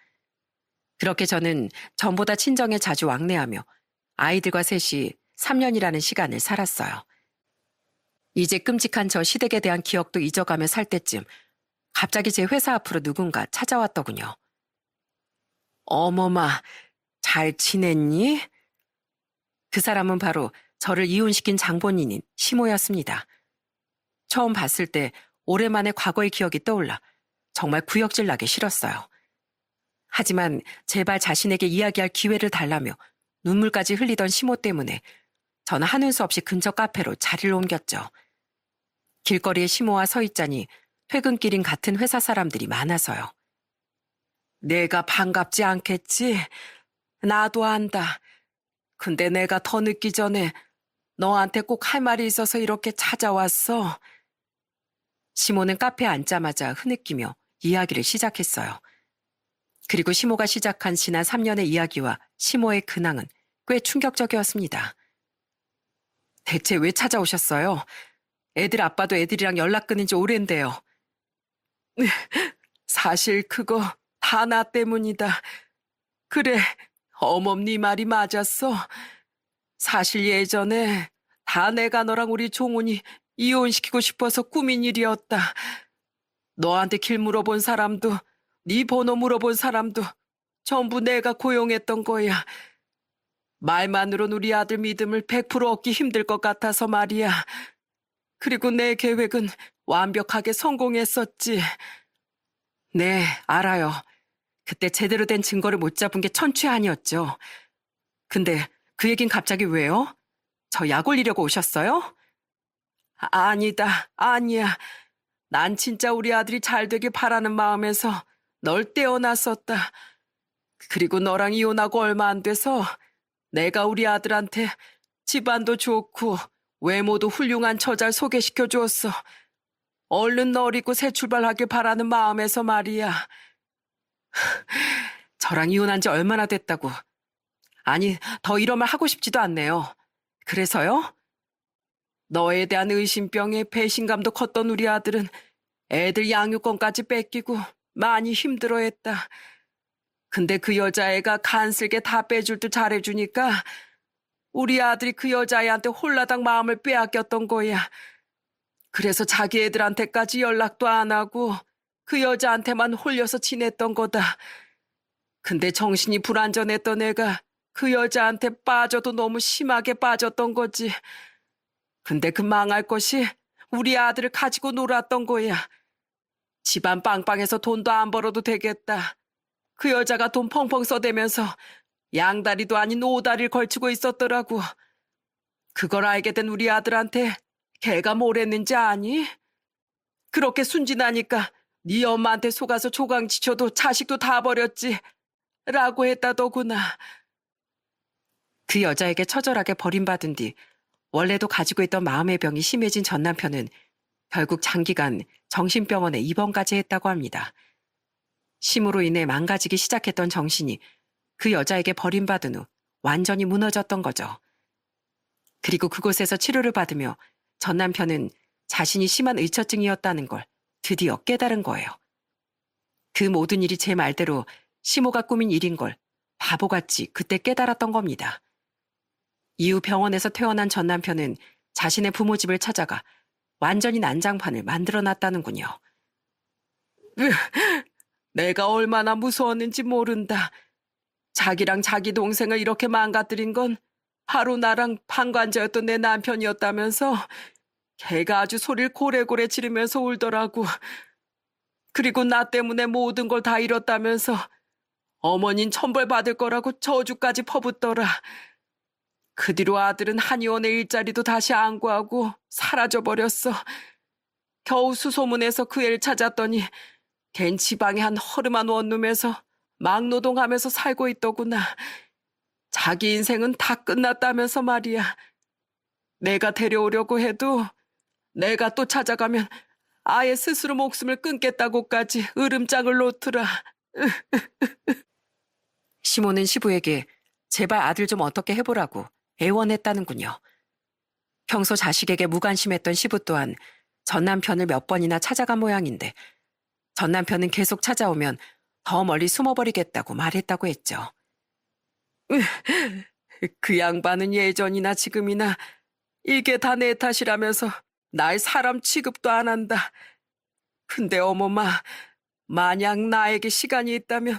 [SPEAKER 1] 그렇게 저는 전보다 친정에 자주 왕래하며 아이들과 셋이 3년이라는 시간을 살았어요. 이제 끔찍한 저 시댁에 대한 기억도 잊어가며 살 때쯤 갑자기 제 회사 앞으로 누군가 찾아왔더군요. 어머마, 잘 지냈니? 그 사람은 바로 저를 이혼시킨 장본인인 시모였습니다. 처음 봤을 때 오랜만에 과거의 기억이 떠올라 정말 구역질 나기 싫었어요. 하지만 제발 자신에게 이야기할 기회를 달라며 눈물까지 흘리던 시모 때문에 저는 하는 수 없이 근처 카페로 자리를 옮겼죠. 길거리에 시모와 서 있자니 퇴근길인 같은 회사 사람들이 많아서요. 내가 반갑지 않겠지? 나도 안다. 근데 내가 더 늦기 전에 너한테 꼭 할 말이 있어서 이렇게 찾아왔어. 시모는 카페에 앉자마자 흐느끼며 이야기를 시작했어요. 그리고 시모가 시작한 지난 3년의 이야기와 시모의 근황은 꽤 충격적이었습니다. 대체 왜 찾아오셨어요? 애들 아빠도 애들이랑 연락 끊은 지 오랜데요. 사실 그거 다 나 때문이다. 그래, 어멈 네 말이 맞았어. 사실 예전에 다 내가 너랑 우리 종훈이 이혼시키고 싶어서 꾸민 일이었다. 너한테 길 물어본 사람도 네 번호 물어본 사람도 전부 내가 고용했던 거야. 말만으론 우리 아들 믿음을 100% 얻기 힘들 것 같아서 말이야. 그리고 내 계획은 완벽하게 성공했었지. 네, 알아요. 그때 제대로 된 증거를 못 잡은 게 천추아니었죠. 근데 그 얘긴 갑자기 왜요? 저 약 올리려고 오셨어요? 아니다, 아니야. 난 진짜 우리 아들이 잘 되길 바라는 마음에서 널 떼어놨었다. 그리고 너랑 이혼하고 얼마 안 돼서 내가 우리 아들한테 집안도 좋고 외모도 훌륭한 처자를 소개시켜 주었어. 얼른 널 잊고 새 출발하길 바라는 마음에서 말이야. 저랑 이혼한 지 얼마나 됐다고. 아니, 더 이런 말 하고 싶지도 않네요. 그래서요? 너에 대한 의심병에 배신감도 컸던 우리 아들은 애들 양육권까지 뺏기고 많이 힘들어했다. 근데 그 여자애가 간슬게 다 빼줄 듯 잘해주니까 우리 아들이 그 여자애한테 홀라당 마음을 빼앗겼던 거야. 그래서 자기 애들한테까지 연락도 안 하고 그 여자한테만 홀려서 지냈던 거다. 근데 정신이 불안전했던 애가 그 여자한테 빠져도 너무 심하게 빠졌던 거지. 근데 그 망할 것이 우리 아들을 가지고 놀았던 거야. 집안 빵빵해서 돈도 안 벌어도 되겠다. 그 여자가 돈 펑펑 써대면서 양다리도 아닌 오다리를 걸치고 있었더라고. 그걸 알게 된 우리 아들한테 걔가 뭘 했는지 아니? 그렇게 순진하니까 네 엄마한테 속아서 조강지쳐도 자식도 다 버렸지. 라고 했다더구나. 그 여자에게 처절하게 버림받은 뒤 원래도 가지고 있던 마음의 병이 심해진 전 남편은 결국 장기간 정신병원에 입원까지 했다고 합니다. 심으로 인해 망가지기 시작했던 정신이 그 여자에게 버림받은 후 완전히 무너졌던 거죠. 그리고 그곳에서 치료를 받으며 전 남편은 자신이 심한 의처증이었다는 걸 드디어 깨달은 거예요. 그 모든 일이 제 말대로 시모가 꾸민 일인 걸 바보같이 그때 깨달았던 겁니다. 이후 병원에서 퇴원한 전 남편은 자신의 부모 집을 찾아가 완전히 난장판을 만들어놨다는군요. 내가 얼마나 무서웠는지 모른다. 자기랑 자기 동생을 이렇게 망가뜨린 건 바로 나랑 방관자였던 내 남편이었다면서 걔가 아주 소리를 고래고래 지르면서 울더라고. 그리고 나 때문에 모든 걸 다 잃었다면서 어머닌 천벌받을 거라고 저주까지 퍼붓더라. 그 뒤로 아들은 한의원의 일자리도 다시 안 구하고 사라져버렸어. 겨우 수소문해서 그 애를 찾았더니 걘 지방의 한 허름한 원룸에서 막노동하면서 살고 있더구나. 자기 인생은 다 끝났다면서 말이야. 내가 데려오려고 해도 내가 또 찾아가면 아예 스스로 목숨을 끊겠다고까지 으름장을 놓더라. 시모는 시부에게 제발 아들 좀 어떻게 해보라고 애원했다는군요. 평소 자식에게 무관심했던 시부 또한 전 남편을 몇 번이나 찾아간 모양인데 전 남편은 계속 찾아오면 더 멀리 숨어버리겠다고 말했다고 했죠. 그 양반은 예전이나 지금이나 이게 다 내 탓이라면서 날 사람 취급도 안 한다. 근데 어머마, 만약 나에게 시간이 있다면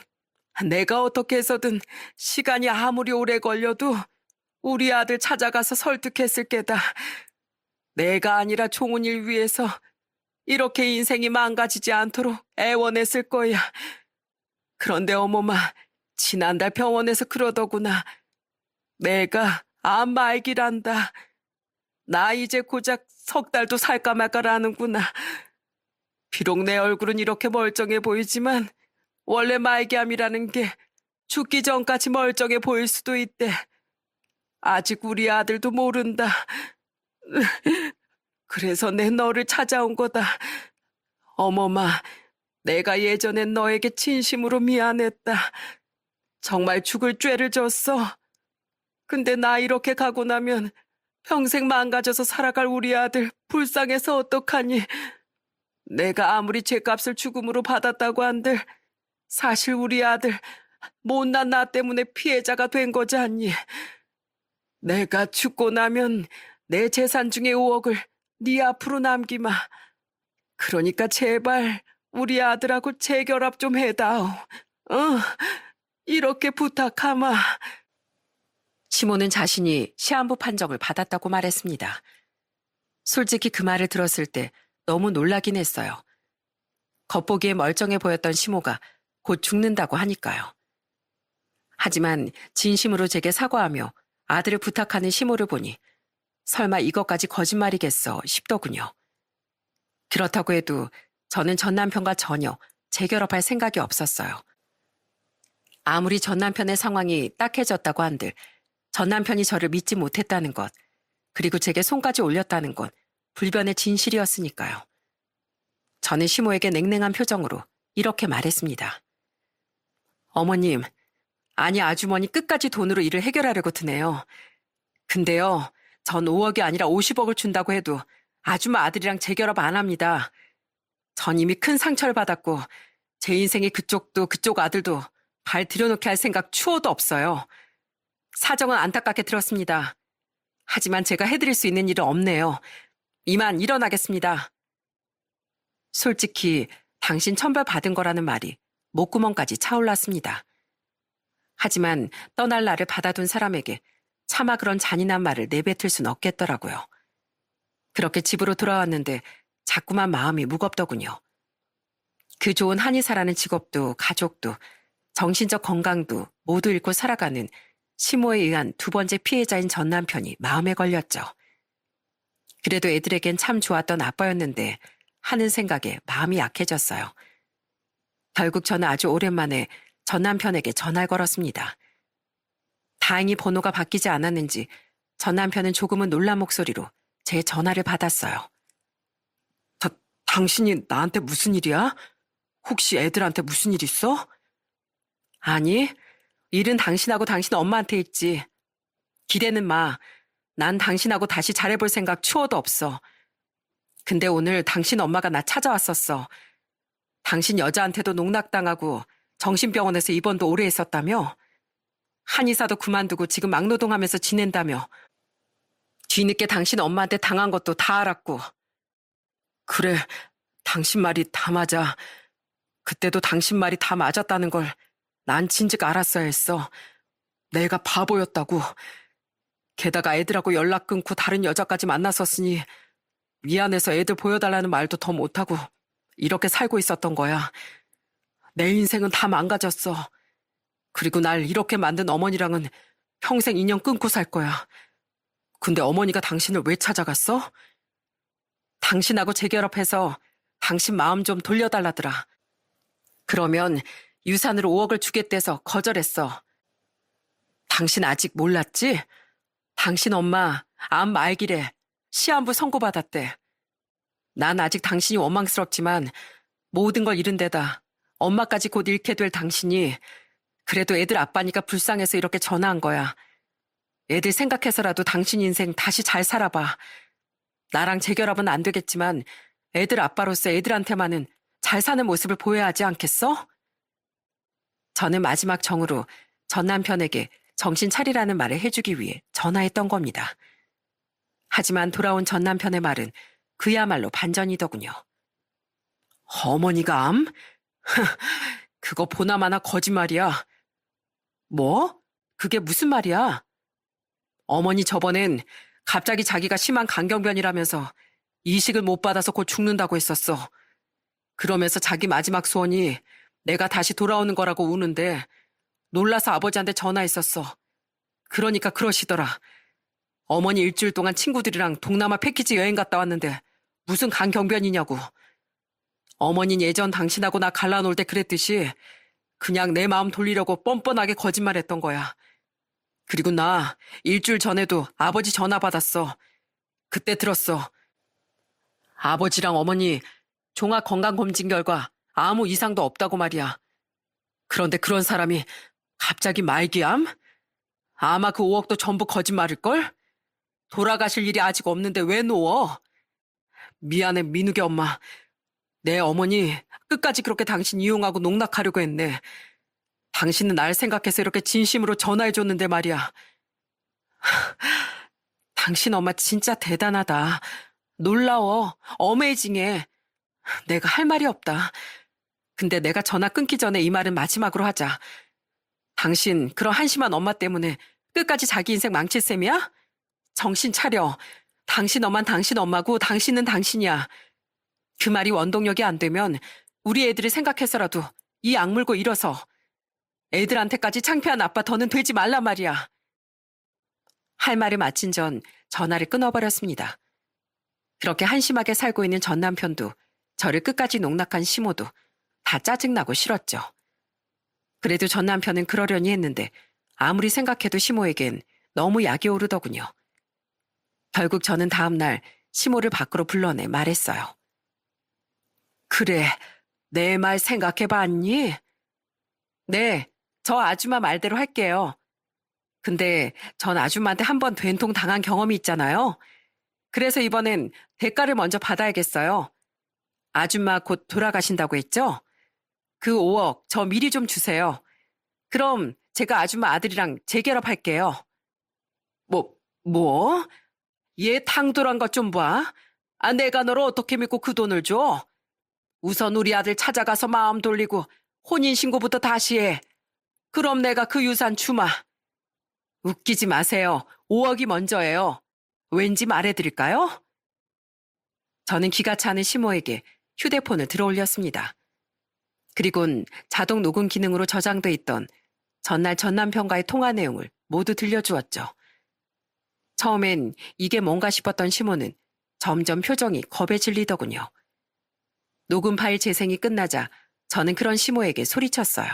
[SPEAKER 1] 내가 어떻게 해서든 시간이 아무리 오래 걸려도 우리 아들 찾아가서 설득했을 게다. 내가 아니라 종훈이를 위해서 이렇게 인생이 망가지지 않도록 애원했을 거야. 그런데 어머마, 지난달 병원에서 그러더구나. 내가 암 말기란다. 나 이제 고작 석 달도 살까 말까라는구나. 비록 내 얼굴은 이렇게 멀쩡해 보이지만 원래 말기암이라는 게 죽기 전까지 멀쩡해 보일 수도 있대. 아직 우리 아들도 모른다. 그래서 내 너를 찾아온 거다. 어머마, 내가 예전엔 너에게 진심으로 미안했다. 정말 죽을 죄를 졌어. 근데 나 이렇게 가고 나면 평생 망가져서 살아갈 우리 아들 불쌍해서 어떡하니. 내가 아무리 죗값을 죽음으로 받았다고 한들 사실 우리 아들 못난 나 때문에 피해자가 된 거지 않니. 내가 죽고 나면 내 재산 중에 5억을 네 앞으로 남기마. 그러니까 제발 우리 아들하고 재결합 좀 해다오. 이렇게 부탁하마. 시모는 자신이 시한부 판정을 받았다고 말했습니다. 솔직히 그 말을 들었을 때 너무 놀라긴 했어요. 겉보기에 멀쩡해 보였던 시모가 곧 죽는다고 하니까요. 하지만 진심으로 제게 사과하며 아들을 부탁하는 시모를 보니 설마 이것까지 거짓말이겠어 싶더군요. 그렇다고 해도 저는 전 남편과 전혀 재결합할 생각이 없었어요. 아무리 전 남편의 상황이 딱해졌다고 한들 전 남편이 저를 믿지 못했다는 것, 그리고 제게 손까지 올렸다는 건 불변의 진실이었으니까요. 저는 시모에게 냉랭한 표정으로 이렇게 말했습니다. 어머님, 아니 아주머니 끝까지 돈으로 일을 해결하려고 드네요. 근데요, 전 5억이 아니라 50억을 준다고 해도 아줌마 아들이랑 재결합 안 합니다. 전 이미 큰 상처를 받았고 제 인생에 그쪽도 그쪽 아들도 발 들여놓게 할 생각 추호도 없어요. 사정은 안타깝게 들었습니다. 하지만 제가 해드릴 수 있는 일은 없네요. 이만 일어나겠습니다. 솔직히 당신 천벌 받은 거라는 말이 목구멍까지 차올랐습니다. 하지만 떠날 날을 받아둔 사람에게 차마 그런 잔인한 말을 내뱉을 순 없겠더라고요. 그렇게 집으로 돌아왔는데 자꾸만 마음이 무겁더군요. 그 좋은 한의사라는 직업도 가족도 정신적 건강도 모두 잃고 살아가는 시모에 의한 두 번째 피해자인 전 남편이 마음에 걸렸죠. 그래도 애들에겐 참 좋았던 아빠였는데 하는 생각에 마음이 약해졌어요. 결국 저는 아주 오랜만에 전 남편에게 전화를 걸었습니다. 다행히 번호가 바뀌지 않았는지 전 남편은 조금은 놀란 목소리로 제 전화를 받았어요. 당신이 나한테 무슨 일이야? 혹시 애들한테 무슨 일 있어? 아니, 일은 당신하고 당신 엄마한테 있지. 기대는 마. 난 당신하고 다시 잘해볼 생각 추워도 없어. 근데 오늘 당신 엄마가 나 찾아왔었어. 당신 여자한테도 농락당하고 정신병원에서 입원도 오래 했었다며? 한의사도 그만두고 지금 막노동하면서 지낸다며? 뒤늦게 당신 엄마한테 당한 것도 다 알았고. 그래, 당신 말이 다 맞아. 그때도 당신 말이 다 맞았다는 걸 난 진즉 알았어야 했어. 내가 바보였다고. 게다가 애들하고 연락 끊고 다른 여자까지 만났었으니 미안해서 애들 보여달라는 말도 더 못하고 이렇게 살고 있었던 거야. 내 인생은 다 망가졌어. 그리고 날 이렇게 만든 어머니랑은 평생 인연 끊고 살 거야. 근데 어머니가 당신을 왜 찾아갔어? 당신하고 재결합해서 당신 마음 좀 돌려달라더라. 그러면 유산으로 5억을 주겠대서 거절했어. 당신 아직 몰랐지? 당신 엄마 암 말기래 시한부 선고받았대. 난 아직 당신이 원망스럽지만 모든 걸 잃은 데다 엄마까지 곧 잃게 될 당신이 그래도 애들 아빠니까 불쌍해서 이렇게 전화한 거야. 애들 생각해서라도 당신 인생 다시 잘 살아봐. 나랑 재결합은 안 되겠지만 애들 아빠로서 애들한테만은 잘 사는 모습을 보여야 하지 않겠어? 저는 마지막 정으로 전 남편에게 정신 차리라는 말을 해주기 위해 전화했던 겁니다. 하지만 돌아온 전 남편의 말은 그야말로 반전이더군요. 어머니가 암? 그거 보나마나 거짓말이야. 뭐? 그게 무슨 말이야? 어머니 저번엔 갑자기 자기가 심한 간경변이라면서 이식을 못 받아서 곧 죽는다고 했었어. 그러면서 자기 마지막 소원이 내가 다시 돌아오는 거라고 우는데 놀라서 아버지한테 전화했었어. 그러니까 그러시더라. 어머니 일주일 동안 친구들이랑 동남아 패키지 여행 갔다 왔는데 무슨 간경변이냐고. 어머니는 예전 당신하고 나 갈라놓을 때 그랬듯이 그냥 내 마음 돌리려고 뻔뻔하게 거짓말했던 거야. 그리고 나 일주일 전에도 아버지 전화 받았어. 그때 들었어. 아버지랑 어머니 종합 건강검진 결과 아무 이상도 없다고 말이야. 그런데 그런 사람이 갑자기 말기암? 아마 그 5억도 전부 거짓말일걸? 돌아가실 일이 아직 없는데 왜 놓어? 미안해, 민욱이 엄마. 내 어머니 끝까지 그렇게 당신 이용하고 농락하려고 했네. 당신은 날 생각해서 이렇게 진심으로 전화해줬는데 말이야. 당신 엄마 진짜 대단하다. 놀라워. 어메이징해. 내가 할 말이 없다. 근데 내가 전화 끊기 전에 이 말은 마지막으로 하자. 당신 그런 한심한 엄마 때문에 끝까지 자기 인생 망칠 셈이야? 정신 차려. 당신 엄만 당신 엄마고 당신은 당신이야. 그 말이 원동력이 안 되면 우리 애들이 생각해서라도 이 악물고 일어서. 애들한테까지 창피한 아빠 더는 되지 말란 말이야. 할 말을 마친 전 전화를 끊어버렸습니다. 그렇게 한심하게 살고 있는 전 남편도 저를 끝까지 농락한 시모도 다 짜증나고 싫었죠. 그래도 전 남편은 그러려니 했는데 아무리 생각해도 시모에겐 너무 약이 오르더군요. 결국 저는 다음날 시모를 밖으로 불러내 말했어요. 그래, 내 말 생각해봤니? 네, 저 아줌마 말대로 할게요. 근데 전 아줌마한테 한 번 된통 당한 경험이 있잖아요. 그래서 이번엔 대가를 먼저 받아야겠어요. 아줌마 곧 돌아가신다고 했죠? 그 5억 저 미리 좀 주세요. 그럼 제가 아줌마 아들이랑 재결합할게요. 뭐? 얘 탕돌한 것 좀 봐. 내가 너를 어떻게 믿고 그 돈을 줘? 우선 우리 아들 찾아가서 마음 돌리고 혼인신고부터 다시 해. 그럼 내가 그 유산 주마. 웃기지 마세요. 5억이 먼저예요. 왠지 말해드릴까요? 저는 기가 차는 시모에게 휴대폰을 들어올렸습니다. 그리곤 자동 녹음 기능으로 저장돼 있던 전날 전 남편과의 통화 내용을 모두 들려주었죠. 처음엔 이게 뭔가 싶었던 시모는 점점 표정이 겁에 질리더군요. 녹음 파일 재생이 끝나자 저는 그런 시모에게 소리쳤어요.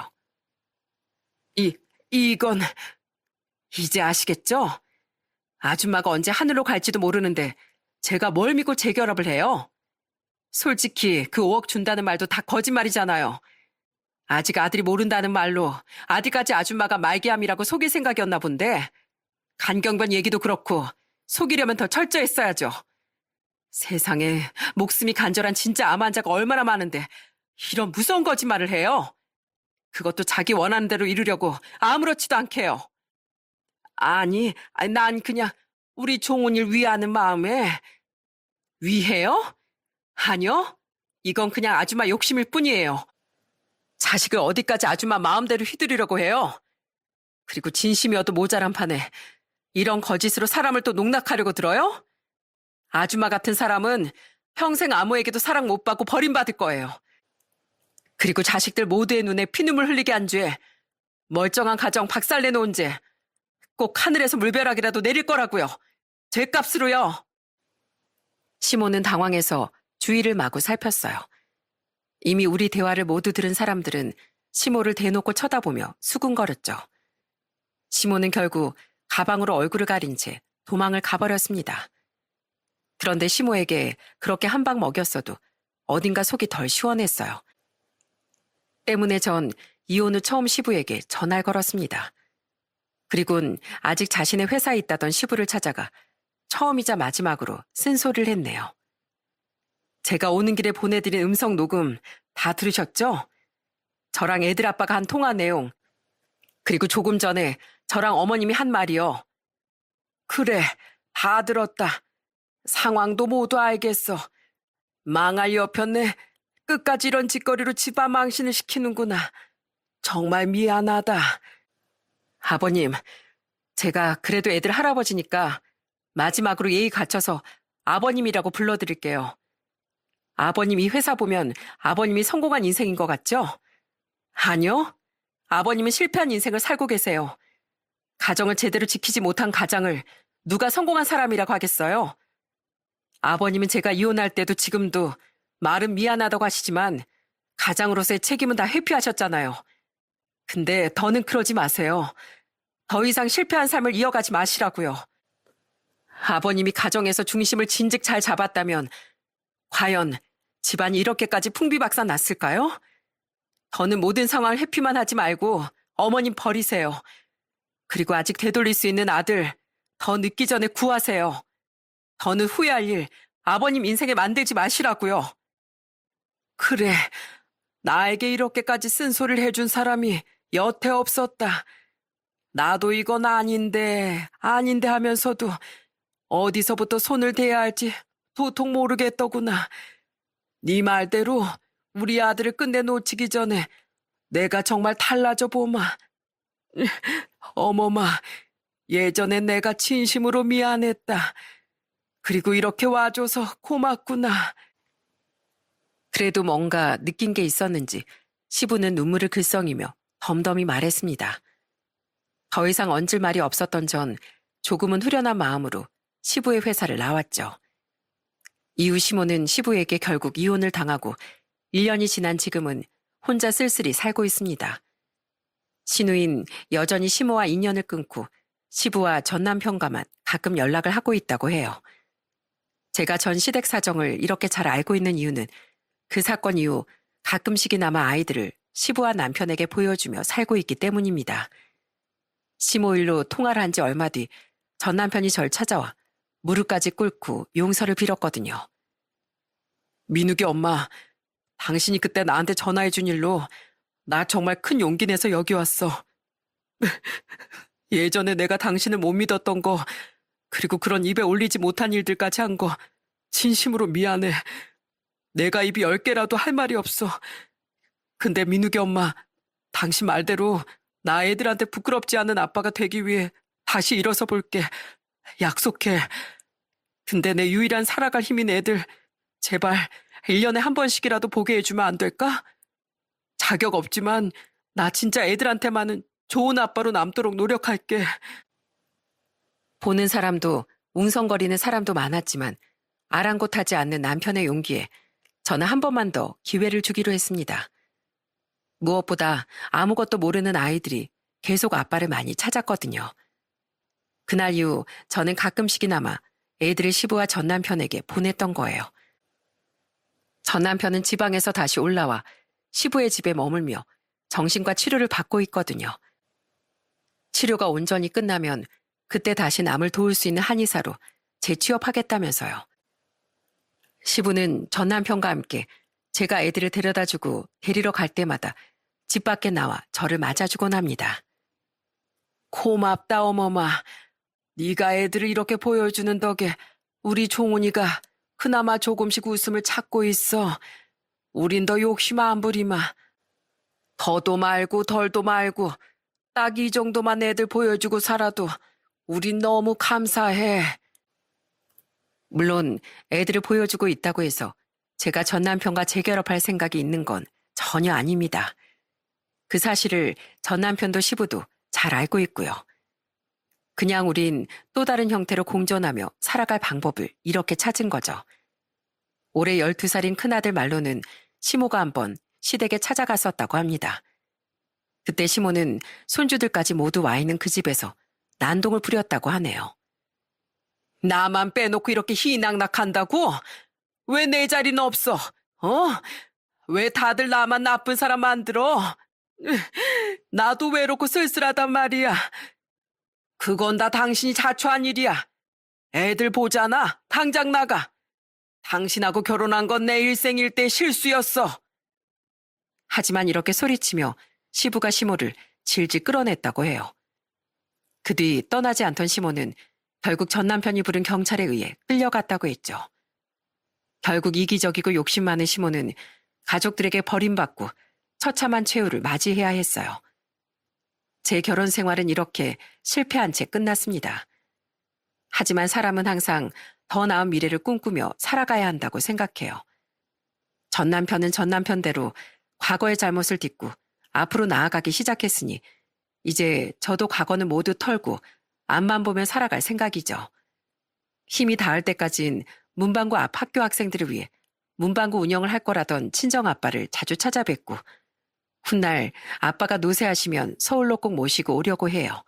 [SPEAKER 1] 이건 이제 아시겠죠? 아줌마가 언제 하늘로 갈지도 모르는데 제가 뭘 믿고 재결합을 해요? 솔직히 그 5억 준다는 말도 다 거짓말이잖아요. 아직 아들이 모른다는 말로 아직까지 아줌마가 말기암이라고 속일 생각이었나 본데 간경변 얘기도 그렇고 속이려면 더 철저했어야죠. 세상에 목숨이 간절한 진짜 암 환자가 얼마나 많은데 이런 무서운 거짓말을 해요. 그것도 자기 원하는 대로 이루려고 아무렇지도 않게요. 아니, 난 그냥 우리 종훈이를 위하는 마음에. 위해요? 아니요. 이건 그냥 아줌마 욕심일 뿐이에요. 자식을 어디까지 아줌마 마음대로 휘두르려고 해요. 그리고 진심이어도 모자란 판에 이런 거짓으로 사람을 또 농락하려고 들어요? 아줌마 같은 사람은 평생 아무에게도 사랑 못 받고 버림받을 거예요. 그리고 자식들 모두의 눈에 피눈물 흘리게 한 죄, 멀쩡한 가정 박살내놓은 죄, 꼭 하늘에서 물벼락이라도 내릴 거라고요. 죄값으로요. 시모는 당황해서 주위를 마구 살폈어요. 이미 우리 대화를 모두 들은 사람들은 시모를 대놓고 쳐다보며 수군거렸죠. 시모는 결국 가방으로 얼굴을 가린 채 도망을 가버렸습니다. 그런데 시모에게 그렇게 한 방 먹였어도 어딘가 속이 덜 시원했어요. 때문에 전 이혼 후 처음 시부에게 전화를 걸었습니다. 그리곤 아직 자신의 회사에 있다던 시부를 찾아가 처음이자 마지막으로 쓴소리를 했네요. 제가 오는 길에 보내드린 음성 녹음 다 들으셨죠? 저랑 애들 아빠가 한 통화 내용, 그리고 조금 전에 저랑 어머님이 한 말이요. 그래, 다 들었다. 상황도 모두 알겠어. 망할 여편네. 끝까지 이런 짓거리로 집안 망신을 시키는구나. 정말 미안하다. 아버님, 제가 그래도 애들 할아버지니까 마지막으로 예의 갖춰서 아버님이라고 불러드릴게요. 아버님 이 회사 보면 아버님이 성공한 인생인 것 같죠? 아니요. 아버님은 실패한 인생을 살고 계세요. 가정을 제대로 지키지 못한 가장을 누가 성공한 사람이라고 하겠어요? 아버님은 제가 이혼할 때도 지금도 말은 미안하다고 하시지만 가장으로서의 책임은 다 회피하셨잖아요. 근데 더는 그러지 마세요. 더 이상 실패한 삶을 이어가지 마시라고요. 아버님이 가정에서 중심을 진즉 잘 잡았다면 과연 집안이 이렇게까지 풍비박산 났을까요? 더는 모든 상황을 회피만 하지 말고 어머님 버리세요. 그리고 아직 되돌릴 수 있는 아들 더 늦기 전에 구하세요. 더는 후회할 일 아버님 인생에 만들지 마시라고요. 그래, 나에게 이렇게까지 쓴소리를 해준 사람이 여태 없었다. 나도 이건 아닌데 하면서도 어디서부터 손을 대야 할지 도통 모르겠더구나. 네 말대로 우리 아들을 끝내 놓치기 전에 내가 정말 달라져 보마. 어머마, 예전엔 내가 진심으로 미안했다. 그리고 이렇게 와줘서 고맙구나. 그래도 뭔가 느낀 게 있었는지 시부는 눈물을 글썽이며 덤덤히 말했습니다. 더 이상 얹을 말이 없었던 전 조금은 후련한 마음으로 시부의 회사를 나왔죠. 이후 시모는 시부에게 결국 이혼을 당하고 1년이 지난 지금은 혼자 쓸쓸히 살고 있습니다. 신우인 여전히 시모와 인연을 끊고 시부와 전 남편과만 가끔 연락을 하고 있다고 해요. 제가 전 시댁 사정을 이렇게 잘 알고 있는 이유는 그 사건 이후 가끔씩이나마 아이들을 시부와 남편에게 보여주며 살고 있기 때문입니다. 시모 일로 통화를 한 지 얼마 뒤 전 남편이 절 찾아와 무릎까지 꿇고 용서를 빌었거든요. 민욱이 엄마, 당신이 그때 나한테 전화해준 일로 나 정말 큰 용기 내서 여기 왔어. 예전에 내가 당신을 못 믿었던 거, 그리고 그런 입에 올리지 못한 일들까지 한 거 진심으로 미안해. 내가 입이 10개라도 할 말이 없어. 근데 민욱이 엄마, 당신 말대로 나 애들한테 부끄럽지 않은 아빠가 되기 위해 다시 일어서 볼게. 약속해. 근데 내 유일한 살아갈 힘인 애들 제발 1년에 한 번씩이라도 보게 해주면 안 될까? 자격 없지만 나 진짜 애들한테만은 좋은 아빠로 남도록 노력할게. 보는 사람도 웅성거리는 사람도 많았지만 아랑곳하지 않는 남편의 용기에 저는 한 번만 더 기회를 주기로 했습니다. 무엇보다 아무것도 모르는 아이들이 계속 아빠를 많이 찾았거든요. 그날 이후 저는 가끔씩이나마 애들을 시부와 전 남편에게 보냈던 거예요. 전 남편은 지방에서 다시 올라와 시부의 집에 머물며 정신과 치료를 받고 있거든요. 치료가 온전히 끝나면 그때 다시 남을 도울 수 있는 한의사로 재취업하겠다면서요. 시부는 전 남편과 함께 제가 애들을 데려다주고 데리러 갈 때마다 집 밖에 나와 저를 맞아주곤 합니다. 고맙다 어머마. 네가 애들을 이렇게 보여주는 덕에 우리 종훈이가 그나마 조금씩 웃음을 찾고 있어. 우린 더 욕심 안 부리마. 더도 말고 덜도 말고 딱 이 정도만 애들 보여주고 살아도 우린 너무 감사해. 물론 애들을 보여주고 있다고 해서 제가 전 남편과 재결합할 생각이 있는 건 전혀 아닙니다. 그 사실을 전 남편도 시부도 잘 알고 있고요. 그냥 우린 또 다른 형태로 공존하며 살아갈 방법을 이렇게 찾은 거죠. 올해 12살인 큰아들 말로는 시모가 한번 시댁에 찾아갔었다고 합니다. 그때 시모는 손주들까지 모두 와 있는 그 집에서 난동을 부렸다고 하네요. 나만 빼놓고 이렇게 희낙낙한다고? 왜 내 자리는 없어? 왜 다들 나만 나쁜 사람 만들어? 나도 외롭고 쓸쓸하단 말이야. 그건 다 당신이 자초한 일이야. 애들 보잖아. 당장 나가. 당신하고 결혼한 건 내 일생일대 실수였어. 하지만 이렇게 소리치며 시부가 시모를 질질 끌어냈다고 해요. 그 뒤 떠나지 않던 시모는 결국 전 남편이 부른 경찰에 의해 끌려갔다고 했죠. 결국 이기적이고 욕심 많은 시모는 가족들에게 버림받고 처참한 최후를 맞이해야 했어요. 제 결혼 생활은 이렇게 실패한 채 끝났습니다. 하지만 사람은 항상 더 나은 미래를 꿈꾸며 살아가야 한다고 생각해요. 전 남편은 전 남편대로 과거의 잘못을 딛고 앞으로 나아가기 시작했으니 이제 저도 과거는 모두 털고 앞만 보면 살아갈 생각이죠. 힘이 닿을 때까진 문방구 앞 학교 학생들을 위해 문방구 운영을 할 거라던 친정아빠를 자주 찾아뵙고 훗날 아빠가 노쇠하시면 서울로 꼭 모시고 오려고 해요.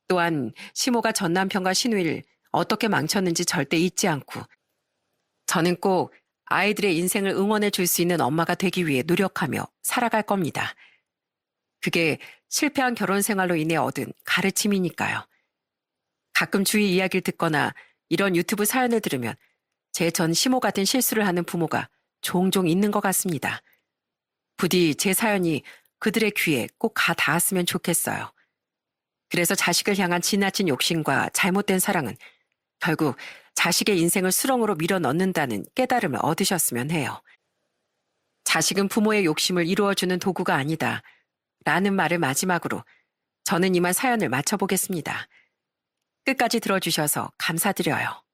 [SPEAKER 1] 또한 시모가 전 남편과 신우이를 어떻게 망쳤는지 절대 잊지 않고 저는 꼭 아이들의 인생을 응원해 줄 수 있는 엄마가 되기 위해 노력하며 살아갈 겁니다. 그게 실패한 결혼 생활로 인해 얻은 가르침이니까요. 가끔 주위 이야기를 듣거나 이런 유튜브 사연을 들으면 제 전 시모 같은 실수를 하는 부모가 종종 있는 것 같습니다. 부디 제 사연이 그들의 귀에 꼭 가 닿았으면 좋겠어요. 그래서 자식을 향한 지나친 욕심과 잘못된 사랑은 결국 자식의 인생을 수렁으로 밀어 넣는다는 깨달음을 얻으셨으면 해요. 자식은 부모의 욕심을 이루어주는 도구가 아니다. 라는 말을 마지막으로 저는 이만 사연을 마쳐보겠습니다. 끝까지 들어주셔서 감사드려요.